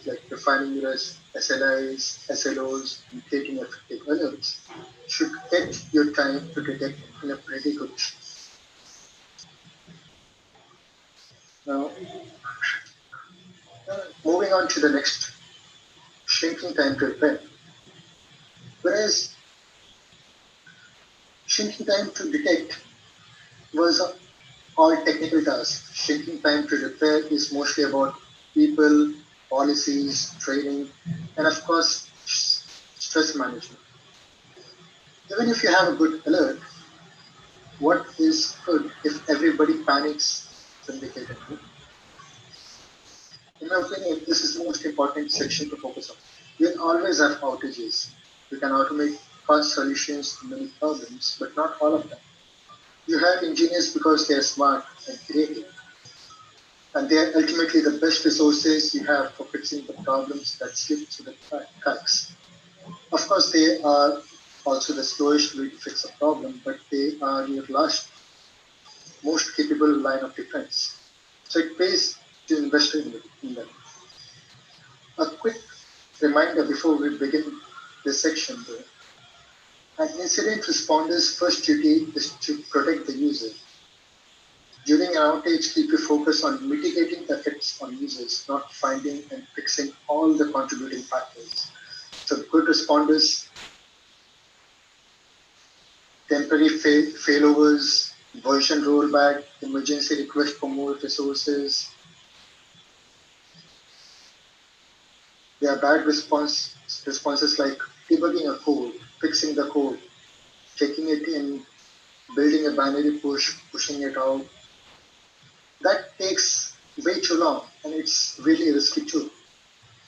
like defining your SLIs, SLOs, and creating effective alerts, should get your time to detect in a pretty good shape. Now, moving on to the next, shrinking time to repair. Whereas shrinking time to detect was all technical tasks, shrinking time to repair is mostly about people, policies, training, and of course, stress management. Even if you have a good alert, what is good if everybody panics when they get a alert? In my opinion, this is the most important section to focus on. We will always have outages. We can automate fast solutions to many problems, but not all of them. You have engineers because they are smart and creative, and they are ultimately the best resources you have for fixing the problems that slip through the cracks. Of course, they are also the slowest way to fix a problem, but they are your last most capable line of defense. So it pays to invest in them. A quick reminder before we begin this section though. An incident responder's first duty is to protect the user. During an outage, keep your focus on mitigating the effects on users, not finding and fixing all the contributing factors. So good responders, temporary failovers, version rollback, emergency request for more resources. There are bad responses like debugging a code, fixing the code, checking it in, building a binary pushing it out. That takes way too long and it's really risky too.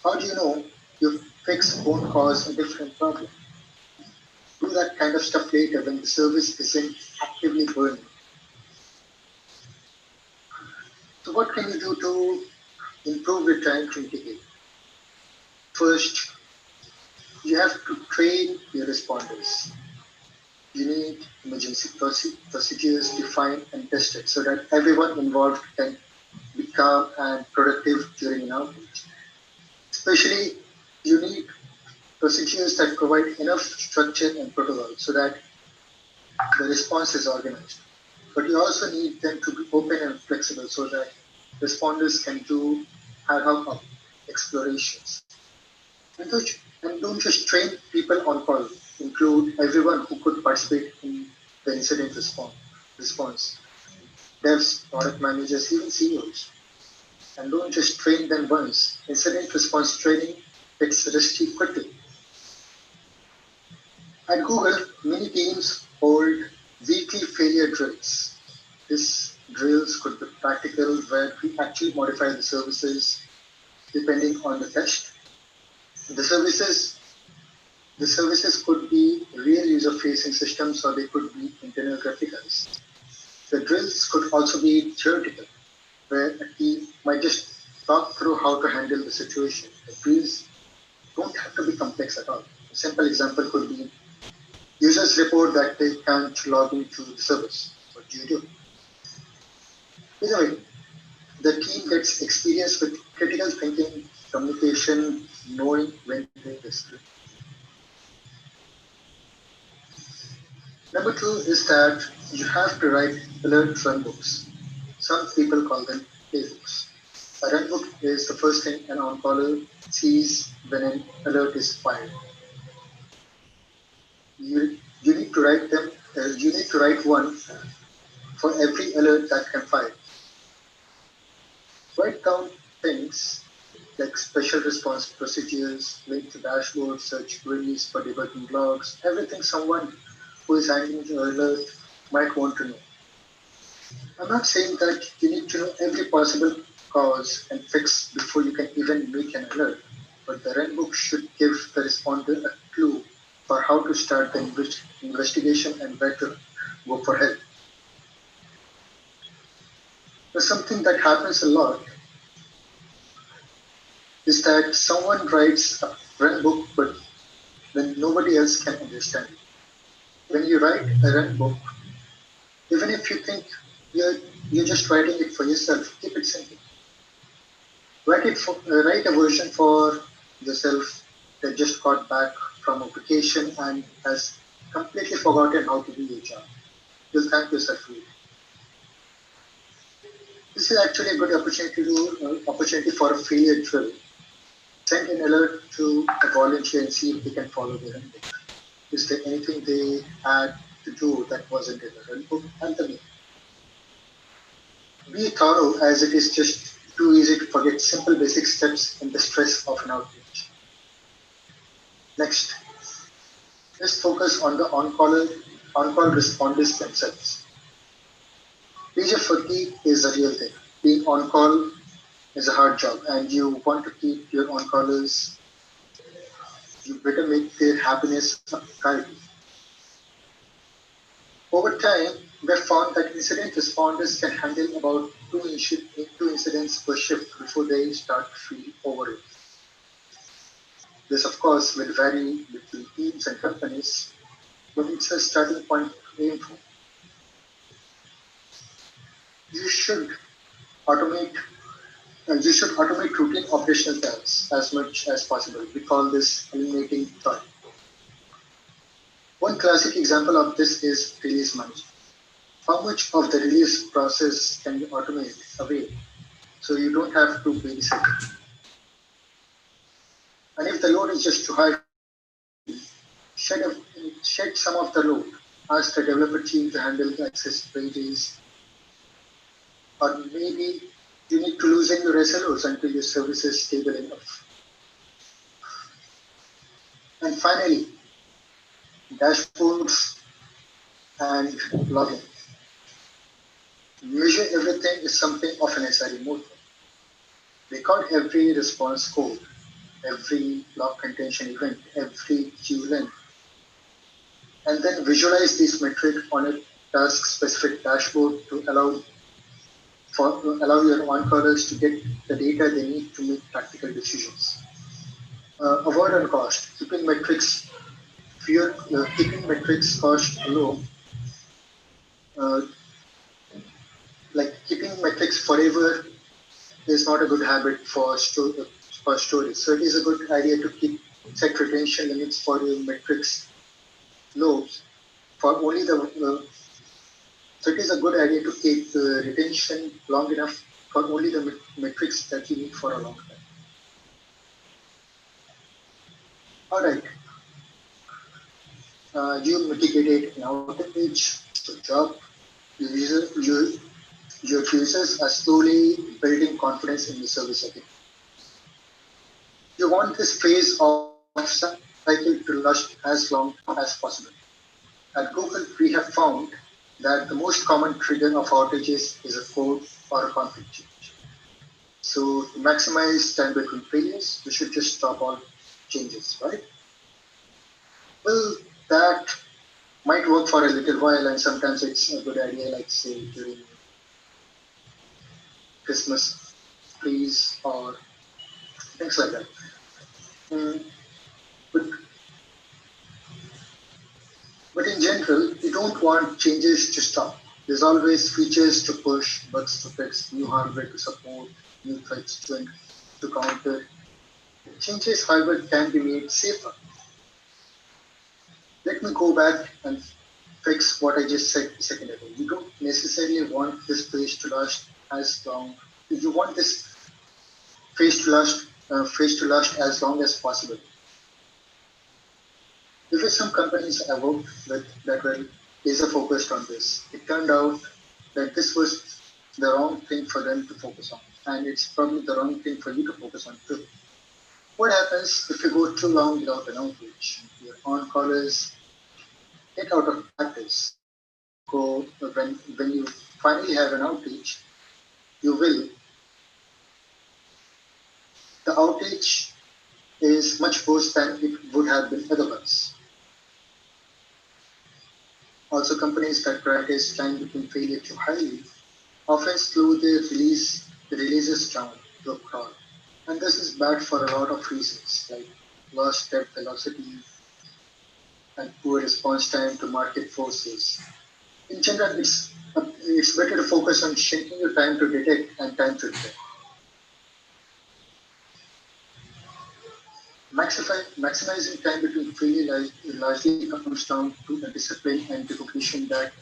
How do you know your fix won't cause a different problem? Do that kind of stuff later when the service isn't actively burning. So what can you do to improve your time to mitigate? First, you have to train your responders. You need emergency procedures defined and tested so that everyone involved can be calm and productive during an outage. Especially, you need procedures that provide enough structure and protocol so that the response is organized. But you also need them to be open and flexible so that responders can do ad hoc explorations. And don't just train people on call. Include everyone who could participate in the incident response. Devs, product managers, even CEOs. And don't just train them once. Incident response training gets rusty quickly. At Google, many teams hold weekly failure drills. These drills could be practical where we actually modify the services depending on the test. The services The services could be real user-facing systems or they could be internal replicas. The drills could also be theoretical, where a team might just talk through how to handle the situation. The drills don't have to be complex at all. A simple example could be users report that they can't log into the service. What do you do? Either way, the team gets experience with critical thinking, communication, knowing when to make this. Number two is that you have to write alert runbooks. Some people call them playbooks. A runbook is the first thing an on-caller sees when an alert is fired. You need to write them. You need to write one for every alert that can fire. Write down things like special response procedures, link to dashboards, search queries for debugging logs, everything someone who is handling the alert might want to know. I'm not saying that you need to know every possible cause and fix before you can even make an alert, but the runbook should give the responder a clue for how to start the investigation and where to go for help. But something that happens a lot is that someone writes a runbook, but when nobody else can understand it. When you write a runbook, even if you think you're, you're just writing it for yourself, keep it simple. Write a version for yourself that just got back from a vacation and has completely forgotten how to do your job. You'll thank yourself for it. This is actually a good opportunity for a failure drill. Send an alert to a volunteer and see if they can follow the runbook. Is there anything they had to do that wasn't in the runbook? And the be thorough, as it is just too easy to forget simple basic steps in the stress of an outage. Next, let's focus on the on-call responders themselves. Pager fatigue is a real thing. Being on-call is a hard job, and you want to keep your on-callers. You better make their happiness a priority. Over time, we have found that incident responders can handle about two incidents per shift before they start to feel overwhelmed. This, of course, will vary between teams and companies, but it's a starting point to aim for. You should automate you should automate routine operational tasks as much as possible. We call this eliminating toil. One classic example of this is release management. How much of the release process can you automate away so you don't have to babysit it? And if the load is just too high, shed, shed some of the load. Ask the developer team to handle the access queries, or maybe you need to loosen your SLOs until your service is stable enough. And finally, dashboards and logging. Measure everything is something of an SRE mode. Record every response code, every log contention event, every queue length, and then visualize these metrics on a task-specific dashboard to allow your on-callers to get the data they need to make practical decisions. Avoid on cost. Keeping metrics cost low, uh, like keeping metrics forever is not a good habit for storage. So it is a good idea to set retention limits for your metrics low for only so it is a good idea to keep retention long enough for only the metrics that you need for a long time. All right. You mitigated an outage. Good job. Your users are slowly building confidence in the service again. You want this phase of cycle to last as long as possible. At Google, we have found that the most common trigger of outages is a code or a config change. So to maximize time between failures, we should just stop all changes, right? Well, that might work for a little while, and sometimes it's a good idea, like say during Christmas trees or things like that. But, but in general, you don't want changes to stop. There's always features to push, bugs to fix, new hardware to support, new threats to counter. Changes, however, can be made safer. Let me go back and fix what I just said a second ago. You don't necessarily want this phase to last as long. You want this phase to last as long as possible. There were some companies I worked with that were laser focused on this. It turned out that this was the wrong thing for them to focus on, and it's probably the wrong thing for you to focus on too. What happens if you go too long without an outage? Your on-callers get out of practice. When you finally have an outage, you will. The outage is much worse than it would have been otherwise. Also, companies that prioritize time between failure too highly often slow their releases down to a crawl. And this is bad for a lot of reasons, like lost step velocity and poor response time to market forces. In general, it's better to focus on shrinking your time to detect and time to repair. Maximizing time between failure largely comes down to a discipline and recognition that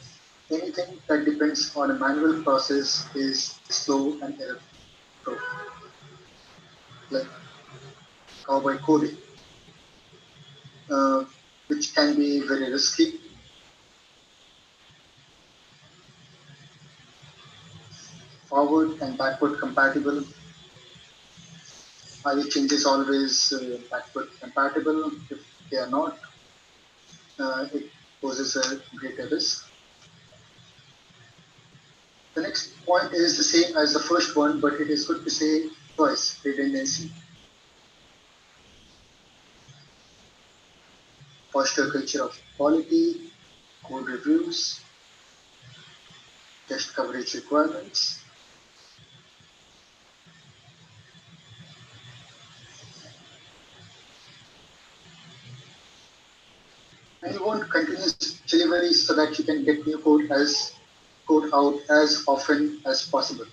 anything that depends on a manual process is slow and error-prone, like cowboy coding, uh, which can be very risky. Forward and backward compatible. Are your changes always backward compatible? If they are not, it poses a greater risk. The next point is the same as the first one, but it is good to say twice: redundancy. Foster a culture of quality, code reviews, test coverage requirements. And you want continuous delivery so that you can get new code out as often as possible.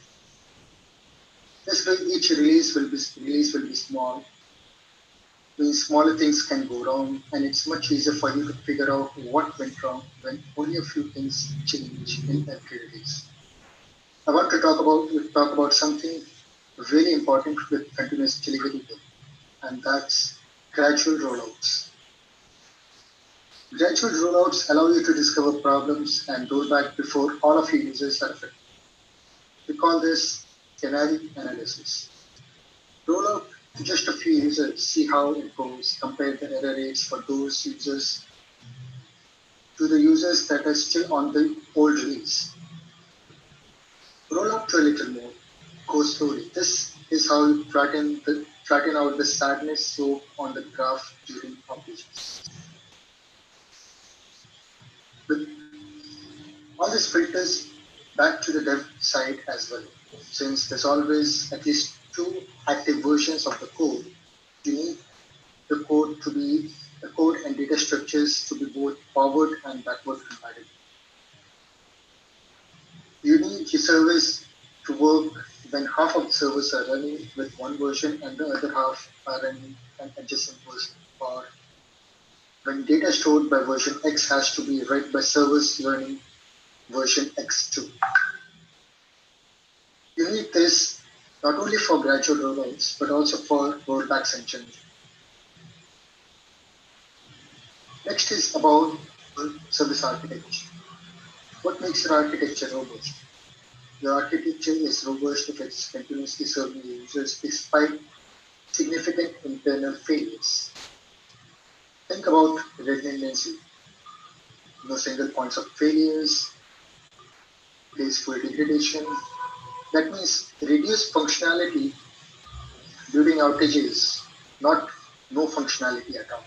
This way, each release will be small, Means smaller things can go wrong, and it's much easier for you to figure out what went wrong when only a few things change in every release. I want to talk about something really important with continuous delivery, and that's gradual rollouts. Gradual rollouts allow you to discover problems and roll back before all of your users are affected. We call this canary analysis. Roll out to just a few users, see how it goes, compare the error rates for those users to the users that are still on the old release. Roll out to a little more, go slowly. This is how you flatten out the sadness slope on the graph during outages. With all these filters back to the dev side as well. Since there's always at least two active versions of the code, you need the code and data structures to be both forward and backward compatible. You need your service to work when half of the servers are running with one version and the other half are running an adjacent version, or when data stored by version X has to be read by servers running version X2. You need this not only for gradual rollouts but also for rollbacks and change. Next is about service architecture. What makes your architecture robust? Your architecture is robust if it's continuously serving users despite significant internal failures. Think about redundancy, no single points of failures, graceful degradation. That means reduced functionality during outages, not no functionality at all.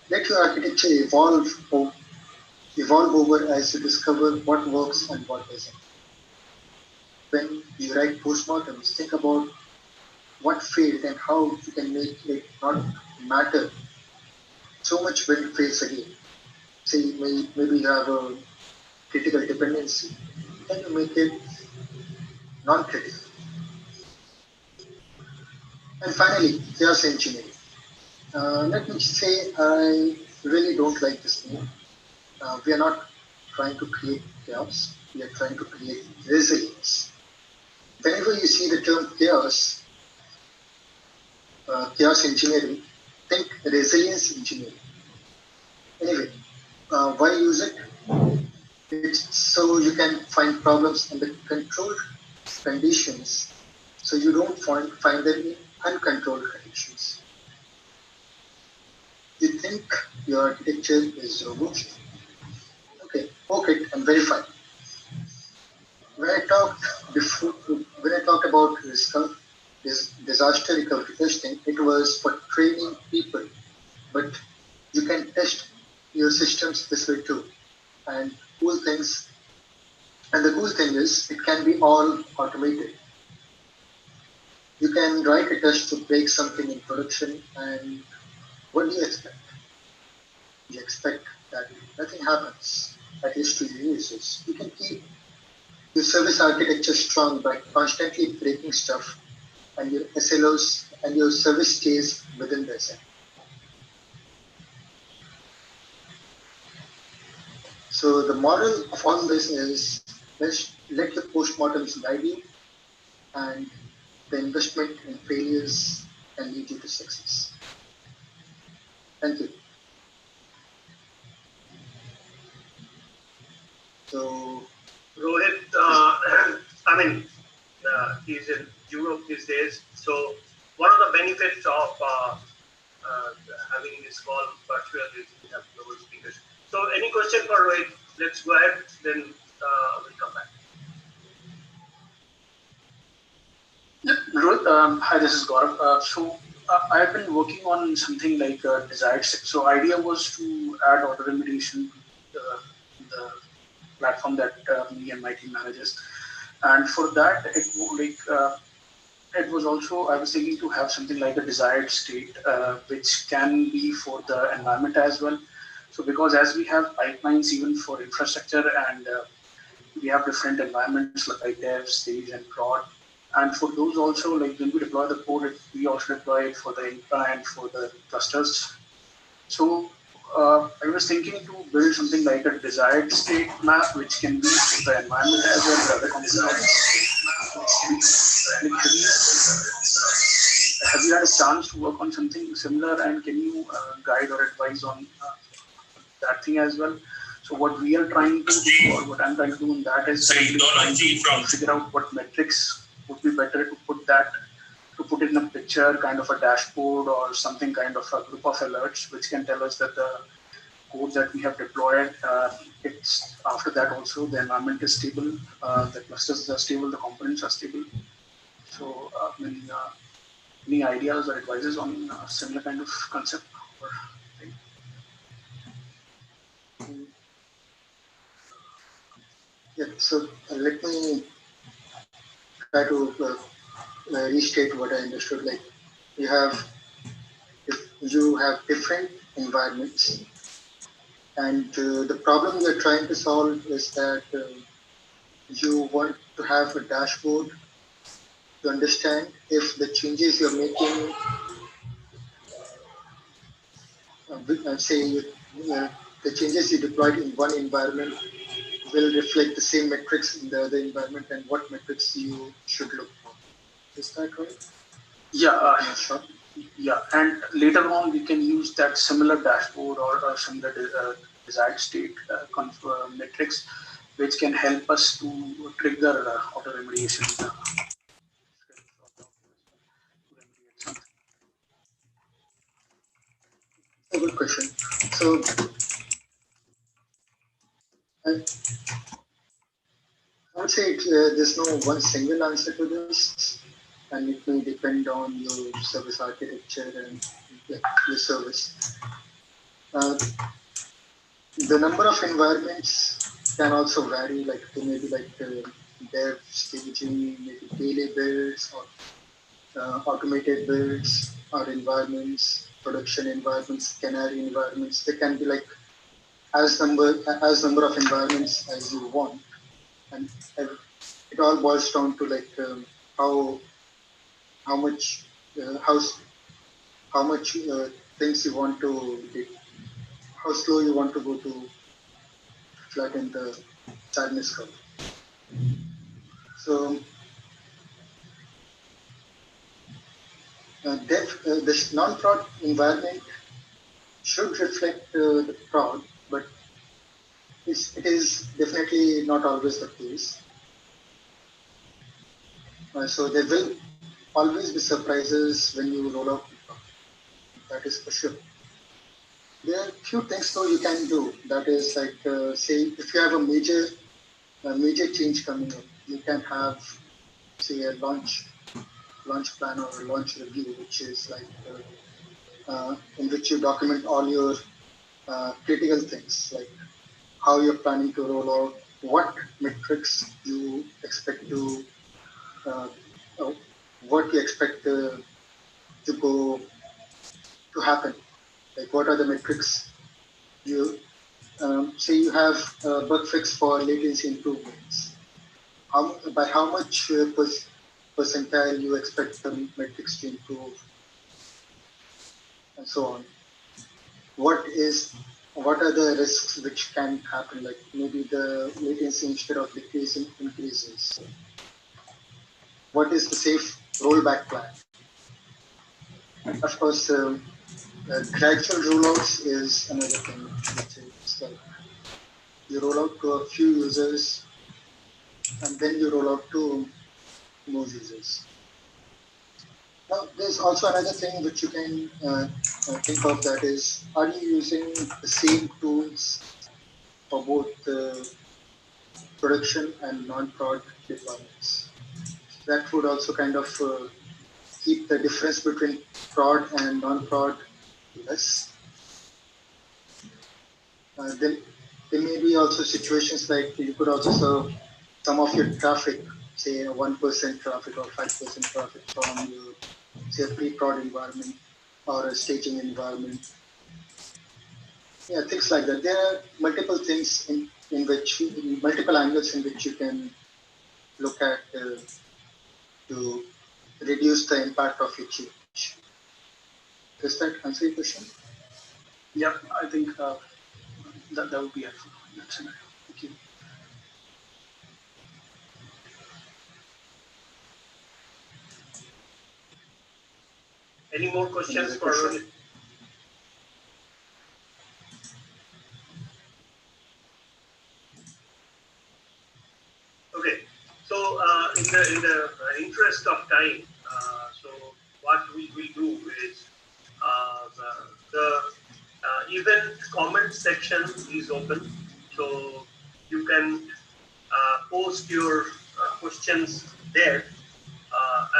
Let your architecture evolve over as you discover what works and what doesn't. When you write postmortems, think about what failed and how you can make it not matter so much when it fails again. Say maybe you have a critical dependency, then you make it non-critical. And finally, chaos engineering. Let me say I really don't like this name. We are not trying to create chaos, we are trying to create resilience. Whenever you see the term chaos engineering, think resilience engineering. Anyway, why use it? It's so you can find problems in the controlled conditions, so you don't find them in uncontrolled conditions. You think your architecture is robust? Okay, poke it and verify. When I talked before, when I talked about disaster recovery testing, it was for training people, but you can test your systems this way too. And cool things, and the cool thing is it can be all automated. You can write a test to break something in production, and what do you expect? You expect that nothing happens, at least to your users. You can keep your service architecture strong by constantly breaking stuff, and your SLOs and your service stays within the set. So the moral of all this is let your postmortems guide you, and the investment in failures can lead you to success. Thank you. So Rohit, I mean, he's in Europe these days. So one of the benefits of having this call virtual is we have global speakers. So any question for Rohit? Let's go ahead, then we'll come back. Rohit, hi, this is Gaurav. I've been working on something like desired. So idea was to add auto remediation to the platform that me and my team manages. And for that, it was also, I was thinking to have something like a desired state, which can be for the environment as well. So because as we have pipelines even for infrastructure, and we have different environments like dev, stage, and prod, And for those also, like when we deploy the code, we also deploy it for the infra and for the clusters. So I was thinking to build something like a desired state map, which can be for the environment as well as other components. Like, have you had a chance to work on something similar, and can you guide or advise on that thing as well? So what we are trying to do, or what I'm trying to do in that, is currently trying to figure out what metrics would be better to put it in a picture, kind of a dashboard or something, kind of a group of alerts, which can tell us that the code that we have deployed, it's after that also the environment is stable, the clusters are stable, the components are stable. So any ideas or advices on similar kind of concept or thing? Yeah, so let me try to restate what I understood. Like you have different environments, and the problem you're trying to solve is that you want to have a dashboard to understand if the changes you're making, say the changes you deployed in one environment will reflect the same metrics in the other environment, and what metrics you should look for. Is that right? Yeah, yeah, and later on we can use that similar dashboard or similar desired state metrics, which can help us to trigger auto remediation. A good question. So I, I would say there's no one single answer to this, and it may depend on your service architecture and your service. Uh, the number of environments can also vary. Like they may be like dev, staging, maybe daily builds or automated builds or environments, production environments, canary environments. They can be like as number of environments as you want, and it all boils down to like how how much uh, how how much things you want to how slow you want to go to flatten the sadness curve. So this non-prod environment should reflect the prod, but it is definitely not always the case. So there will always be surprises when you roll out the prod. That is for sure. There are few things though you can do. That is like say if you have a major change coming up, you can have say a launch plan or a launch review, which is like in which you document all your critical things like how you're planning to roll out, what metrics you expect uh, uh, what you expect to go to happen. Like what are the metrics you say you have a bug fix for latency improvements. By how much percentile you expect the metrics to improve, and so on. What is what are the risks which can happen? Like maybe the latency instead of decreasing increases. What is the safe rollback plan? Of course, gradual rollouts is another thing, which is like you roll out to a few users and then you roll out to more users. Now, there's also another thing which you can think of, that is, are you using the same tools for both production and non-prod deployments? That would also kind of keep the difference between prod and non-prod less. Then there may be also situations like you could also serve some of your traffic, say 1% traffic or 5% traffic from your say a pre-prod environment or a staging environment. Yeah, things like that. There are multiple things multiple angles in which you can look at to reduce the impact of your change. Does that answer your question? Yeah, I think that would be helpful. That's it. Thank you. Any more questions for question? Rohit? Okay, so in the interest of time, so what we will do is the event comment section is open, so you can post your questions there.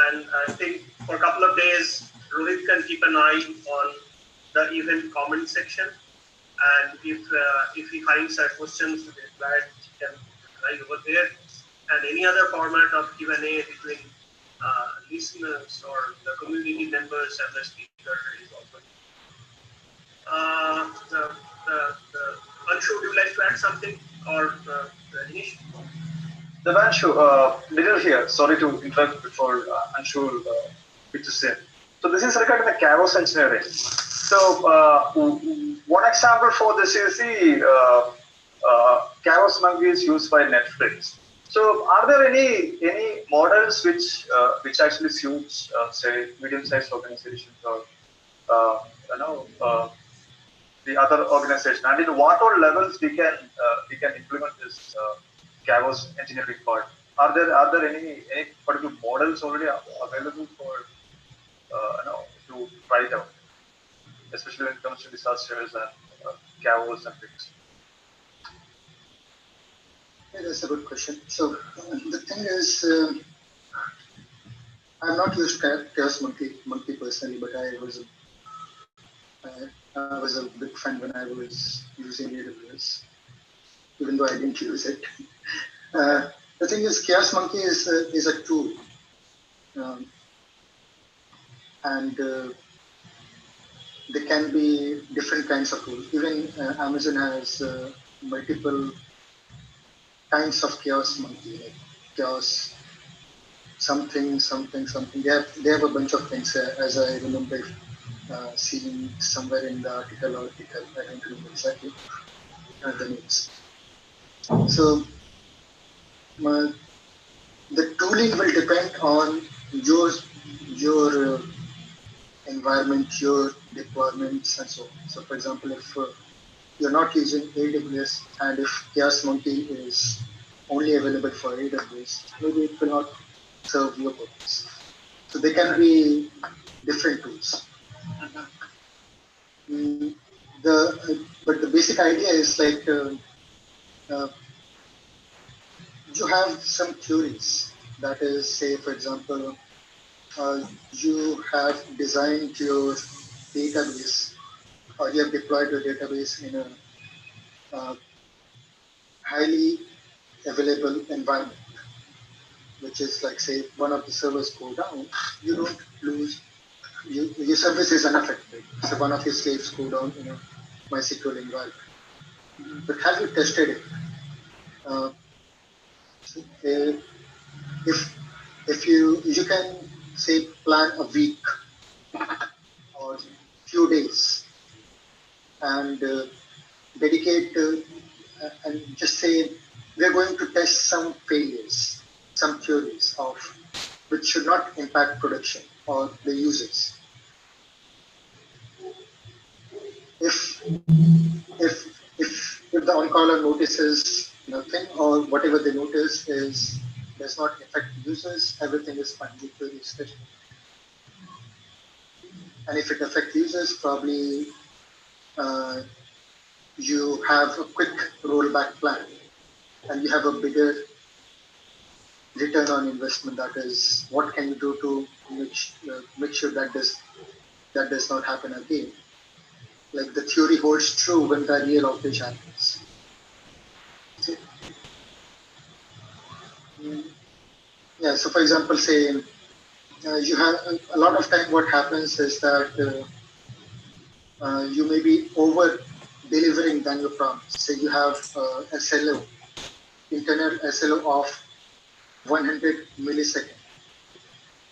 And I think for a couple of days, Rohit can keep an eye on the event comment section. And if he finds a questions required, he can reply over there. And any other format of Q&A between listeners or the community members and the speaker is open. Anshu, would you like to add something, or Anish? Devanshu, Little here. Sorry to interrupt before Anshu pitches in. So this is regarding the chaos engineering. So one example for this is the chaos monkey is used by Netflix. So are there any models which actually suits say medium-sized organizations or the other organization, and in what all levels we can implement this chaos engineering part? Are there any particular models already available for to try it out, especially when it comes to disasters and chaos and things? Yeah, that's a good question. So the thing is, I've not used Chaos Monkey personally, but I was a big fan when I was using AWS, even though I didn't use it. The thing is, Chaos Monkey is a tool, um, and there can be different kinds of tools. Even Amazon has multiple kinds of Chaos Monkey, like Chaos something. They have a bunch of things, as I remember seeing somewhere in the article. I don't remember exactly the names. So the tooling will depend on your environment, your deployments, and so on. So, for example, if you're not using AWS and if Chaos Monkey is only available for AWS, maybe it will not serve your purpose. So there can be different tools. But the basic idea is like uh, you have some theories. That is, say, for example, you have designed your database or you have deployed your database in a uh, highly available environment, which is like, say, one of the servers go down, you don't lose, your service is unaffected. So one of your slaves go down in a MySQL environment. But have you tested it? Uh, if you can say plan a week or few days and dedicate and just say we're going to test some failures, some theories of which should not impact production or the users. If if the on-caller notices nothing or whatever they notice does not affect users, everything is fine. The query is tested. And if it affects users, probably uh, you have a quick rollback plan and you have a bigger return on investment. That is, what can you do to make sure that does not happen again. Like the theory holds true when the real outage happens. So, yeah. So, for example, say you have a lot of time. What happens is that you may be over delivering than your promise. Say you have internal SLO of 100 milliseconds,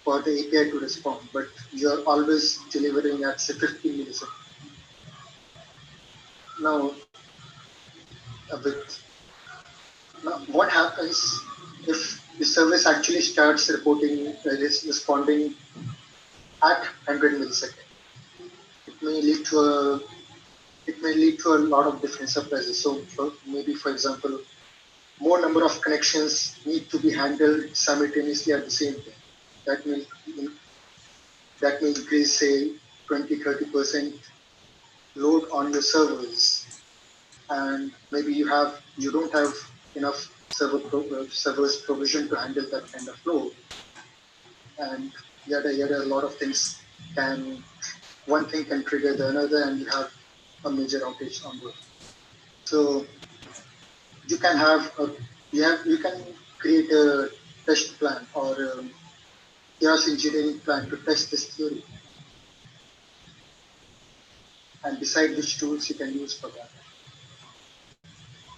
for the API to respond, but you're always delivering at say 15 milliseconds. Now, with now, what happens if the service actually starts responding at 100 milliseconds? It may lead to a lot of different surprises. So, maybe for example, more number of connections need to be handled simultaneously at the same time. That may increase say 20-30% load on your servers, and maybe you don't have enough servers provision to handle that kind of load, and yada a lot of things can one thing can trigger the another, and you have a major outage on board. So you can have you can create a test plan or chaos engineering plan to test this theory and decide which tools you can use for that.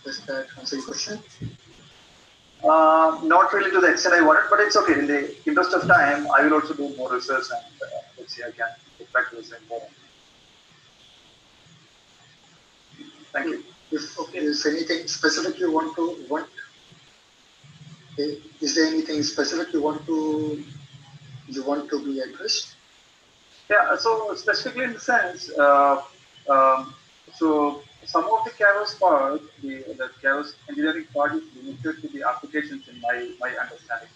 Does that answer your question? Not really to the extent I wanted, but it's okay. In the interest of time, I will also do more research and let's see, I can get back to the same more. Thank you. If there's anything specific you want, is there anything specific you want to be addressed? Yeah. So specifically in the sense, so some of the chaos part, the chaos engineering part is limited to the applications in my understanding,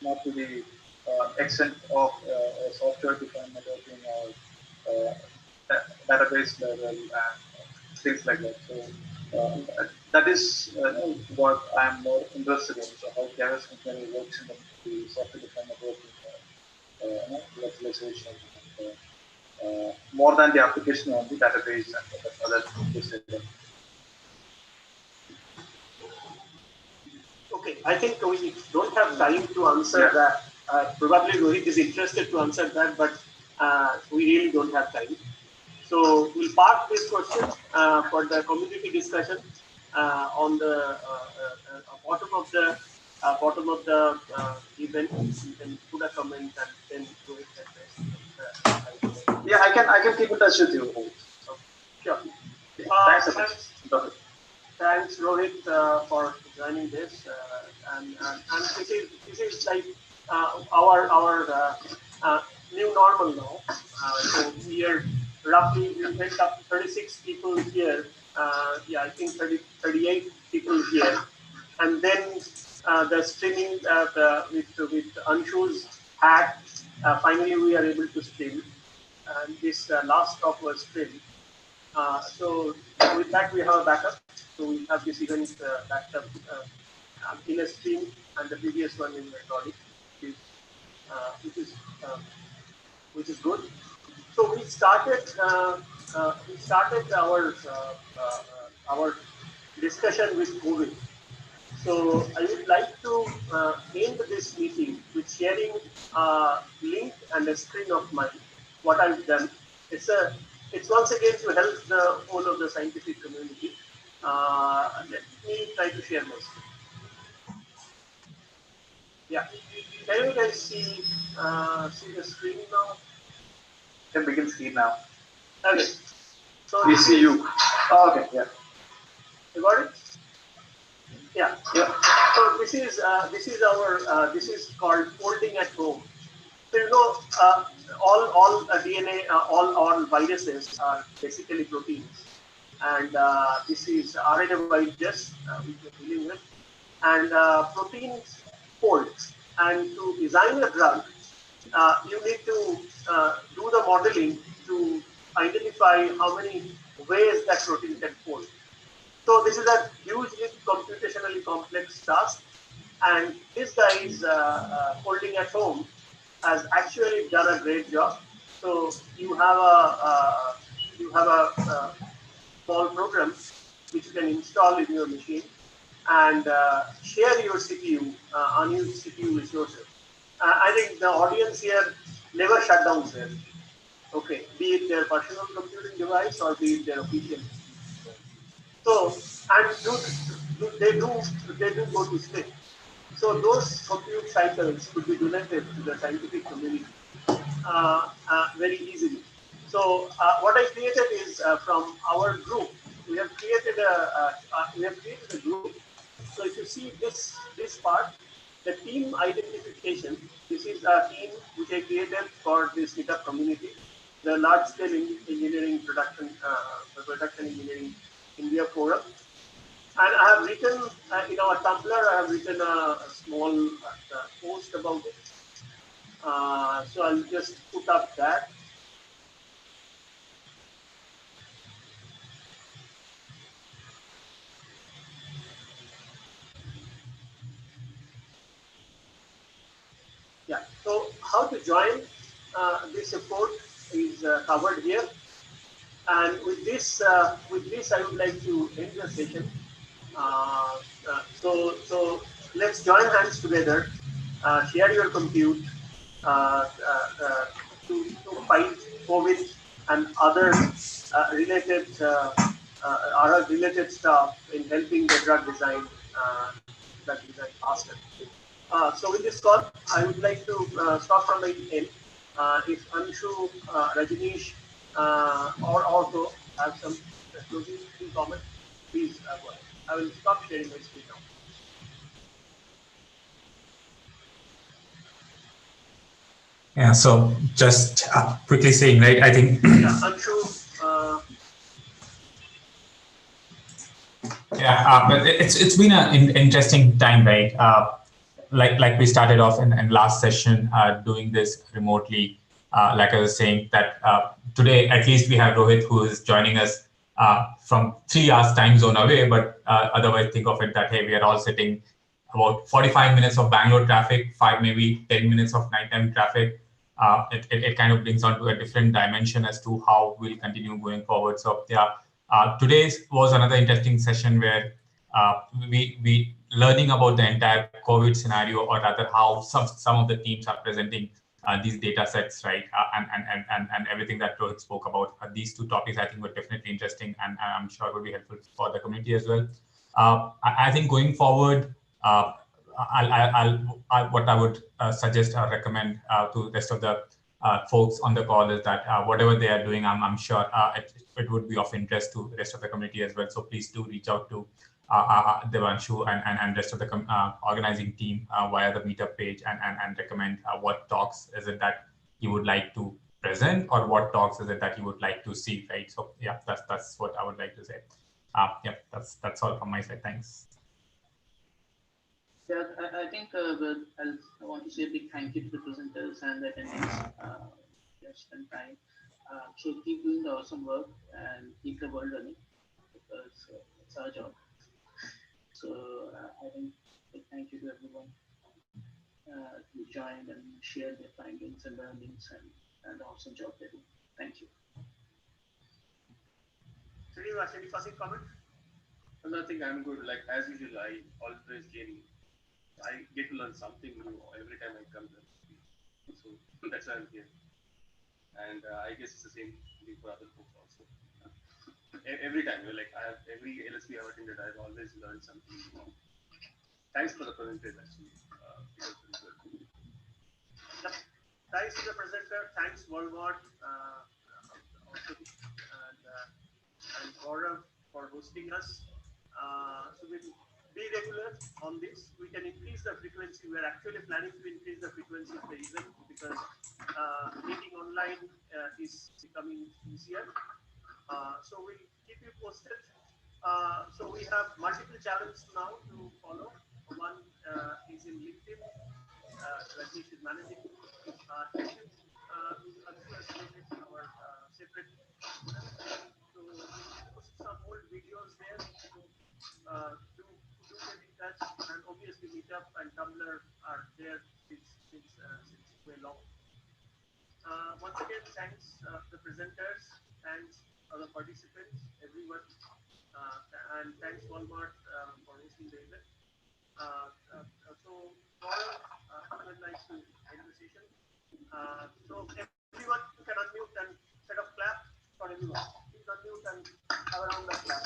not to the extent of software-defined networking or database level and things like that. So that is what I'm more interested in. So how chaos engineering works in the software-defined networking virtualization. More than the application on the database and other things like that. Okay, I think we don't have time to answer that. Probably Rohit is interested to answer that, but we really don't have time. So we'll park this question for the community discussion on the bottom of the event. You can put a comment and then Rohit address. Yeah, I can keep in touch with you. Okay. Sure. Thanks. Thanks, Rohit, for joining this. And this is like our new normal now. So here, roughly, we went up 36 people here. Yeah, I think 38 people here. And then the streaming with Anshu's hack, finally we are able to stream. And this last talk was streamed. So with that, we have a backup. So we have this event backed up in a stream, and the previous one in recording, which is good. So we started our discussion with COVID. So I would like to end this meeting with sharing a link and a screen of mine. What I've done. It's once again to help the whole of the scientific community. Let me try to share my screen. Yeah, can you guys see the screen now? Can begin screen now. Okay. So we see you. Oh, okay. Yeah. You got it? Yeah. Yeah. So this is our this is called folding at home. So you know, all DNA, all viruses are basically proteins, and this is RNA virus which we're dealing with, and proteins fold. And to design a drug, you need to do the modeling to identify how many ways that protein can fold. So this is a hugely computationally complex task, and this guy is folding at home has actually done a great job. So you have a small program which you can install in your machine and share your CPU, unused CPU resources. I think the audience here never shut down their machine. Okay, be it their personal computing device or be it their official. So and they do go to sleep. So those compute cycles could be donated to the scientific community very easily. So what I created is from our group, we have created a group. So if you see this part, the team identification, this is a team which I created for this GitHub community, the large scale engineering production engineering India forum. And I have written in our Tumblr, I have written a small post about it. So I'll just put up that. Yeah. So how to join this support is covered here. And with this, I would like to end the session. So let's join hands together, share your compute to fight COVID and other related stuff in helping the drug design faster. So with this call, I would like to stop from my end. If Anshu, Rajneesh, or Orko have some closing comments, please go ahead. I will stop sharing my screen now. Yeah, so just quickly saying, right, I think... Yeah, Anshu. But it's been an interesting time, right? Like we started off in last session doing this remotely. Like I was saying that today, at least we have Rohit who is joining us from 3 hours time zone away, but otherwise think of it that, hey, we are all sitting about 45 minutes of Bangalore traffic, 10 minutes of nighttime traffic. It kind of brings on to a different dimension as to how we'll continue going forward. So yeah, today's was another interesting session where we learning about the entire COVID scenario, or rather how some of the teams are presenting these data sets, right? And everything that Rohit spoke about. These two topics I think were definitely interesting, and I'm sure will be helpful for the community as well. I think going forward, what I would suggest or recommend to the rest of the folks on the call is that whatever they are doing, I'm sure it would be of interest to the rest of the community as well. So please do reach out to Devanshu and rest of the organizing team via the meetup page and recommend what talks is it that you would like to present, or what talks is it that you would like to see, right? So yeah, that's what I would like to say. Yeah, that's all from my side. Thanks. Yeah, I think I want to say a big thank you to the presenters and the attendees. They have spent time. So keep doing the awesome work and keep the world running, because it's our job. So I think big thank you to everyone who joined and shared their findings and learnings and the awesome job they do. Thank you. Srinivas, any passing comment? Nothing. I'm good. Like as usual, I always get to learn something new every time I come here. So that's why I'm here. And I guess it's the same thing for other folks also. Every time, like every LSP I've attended, I've always learned something new. Thanks for the presentation, actually. Thanks to the presenter. Thanks, Walmart, and Gaurav for hosting us. So we'll be regular on this. We can increase the frequency. We are actually planning to increase the frequency of the event because meeting online is becoming easier. So we'll keep you posted. So we have multiple channels now to follow. One is in LinkedIn. Rajneesh is managing. YouTube, Anshu has created our separate channel. So we post some old videos there. So do get in touch, and obviously Meetup and Tumblr are there since way long. Once again, thanks the presenters, thanks other participants, everyone, and thanks Walmart for hosting the event. So Gaurav, I would like to end the session. So everyone can unmute and set of clap for everyone. Please unmute and have a round of clap.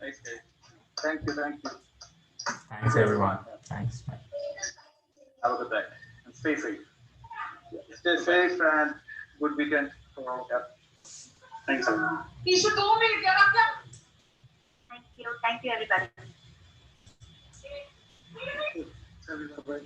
Thanks, guys. Thank you. Thanks, everyone. Thanks. Bye. Have a good day and stay safe. Stay safe and good weekend for all. Thanks, everyone. Thank you, everybody. Bye.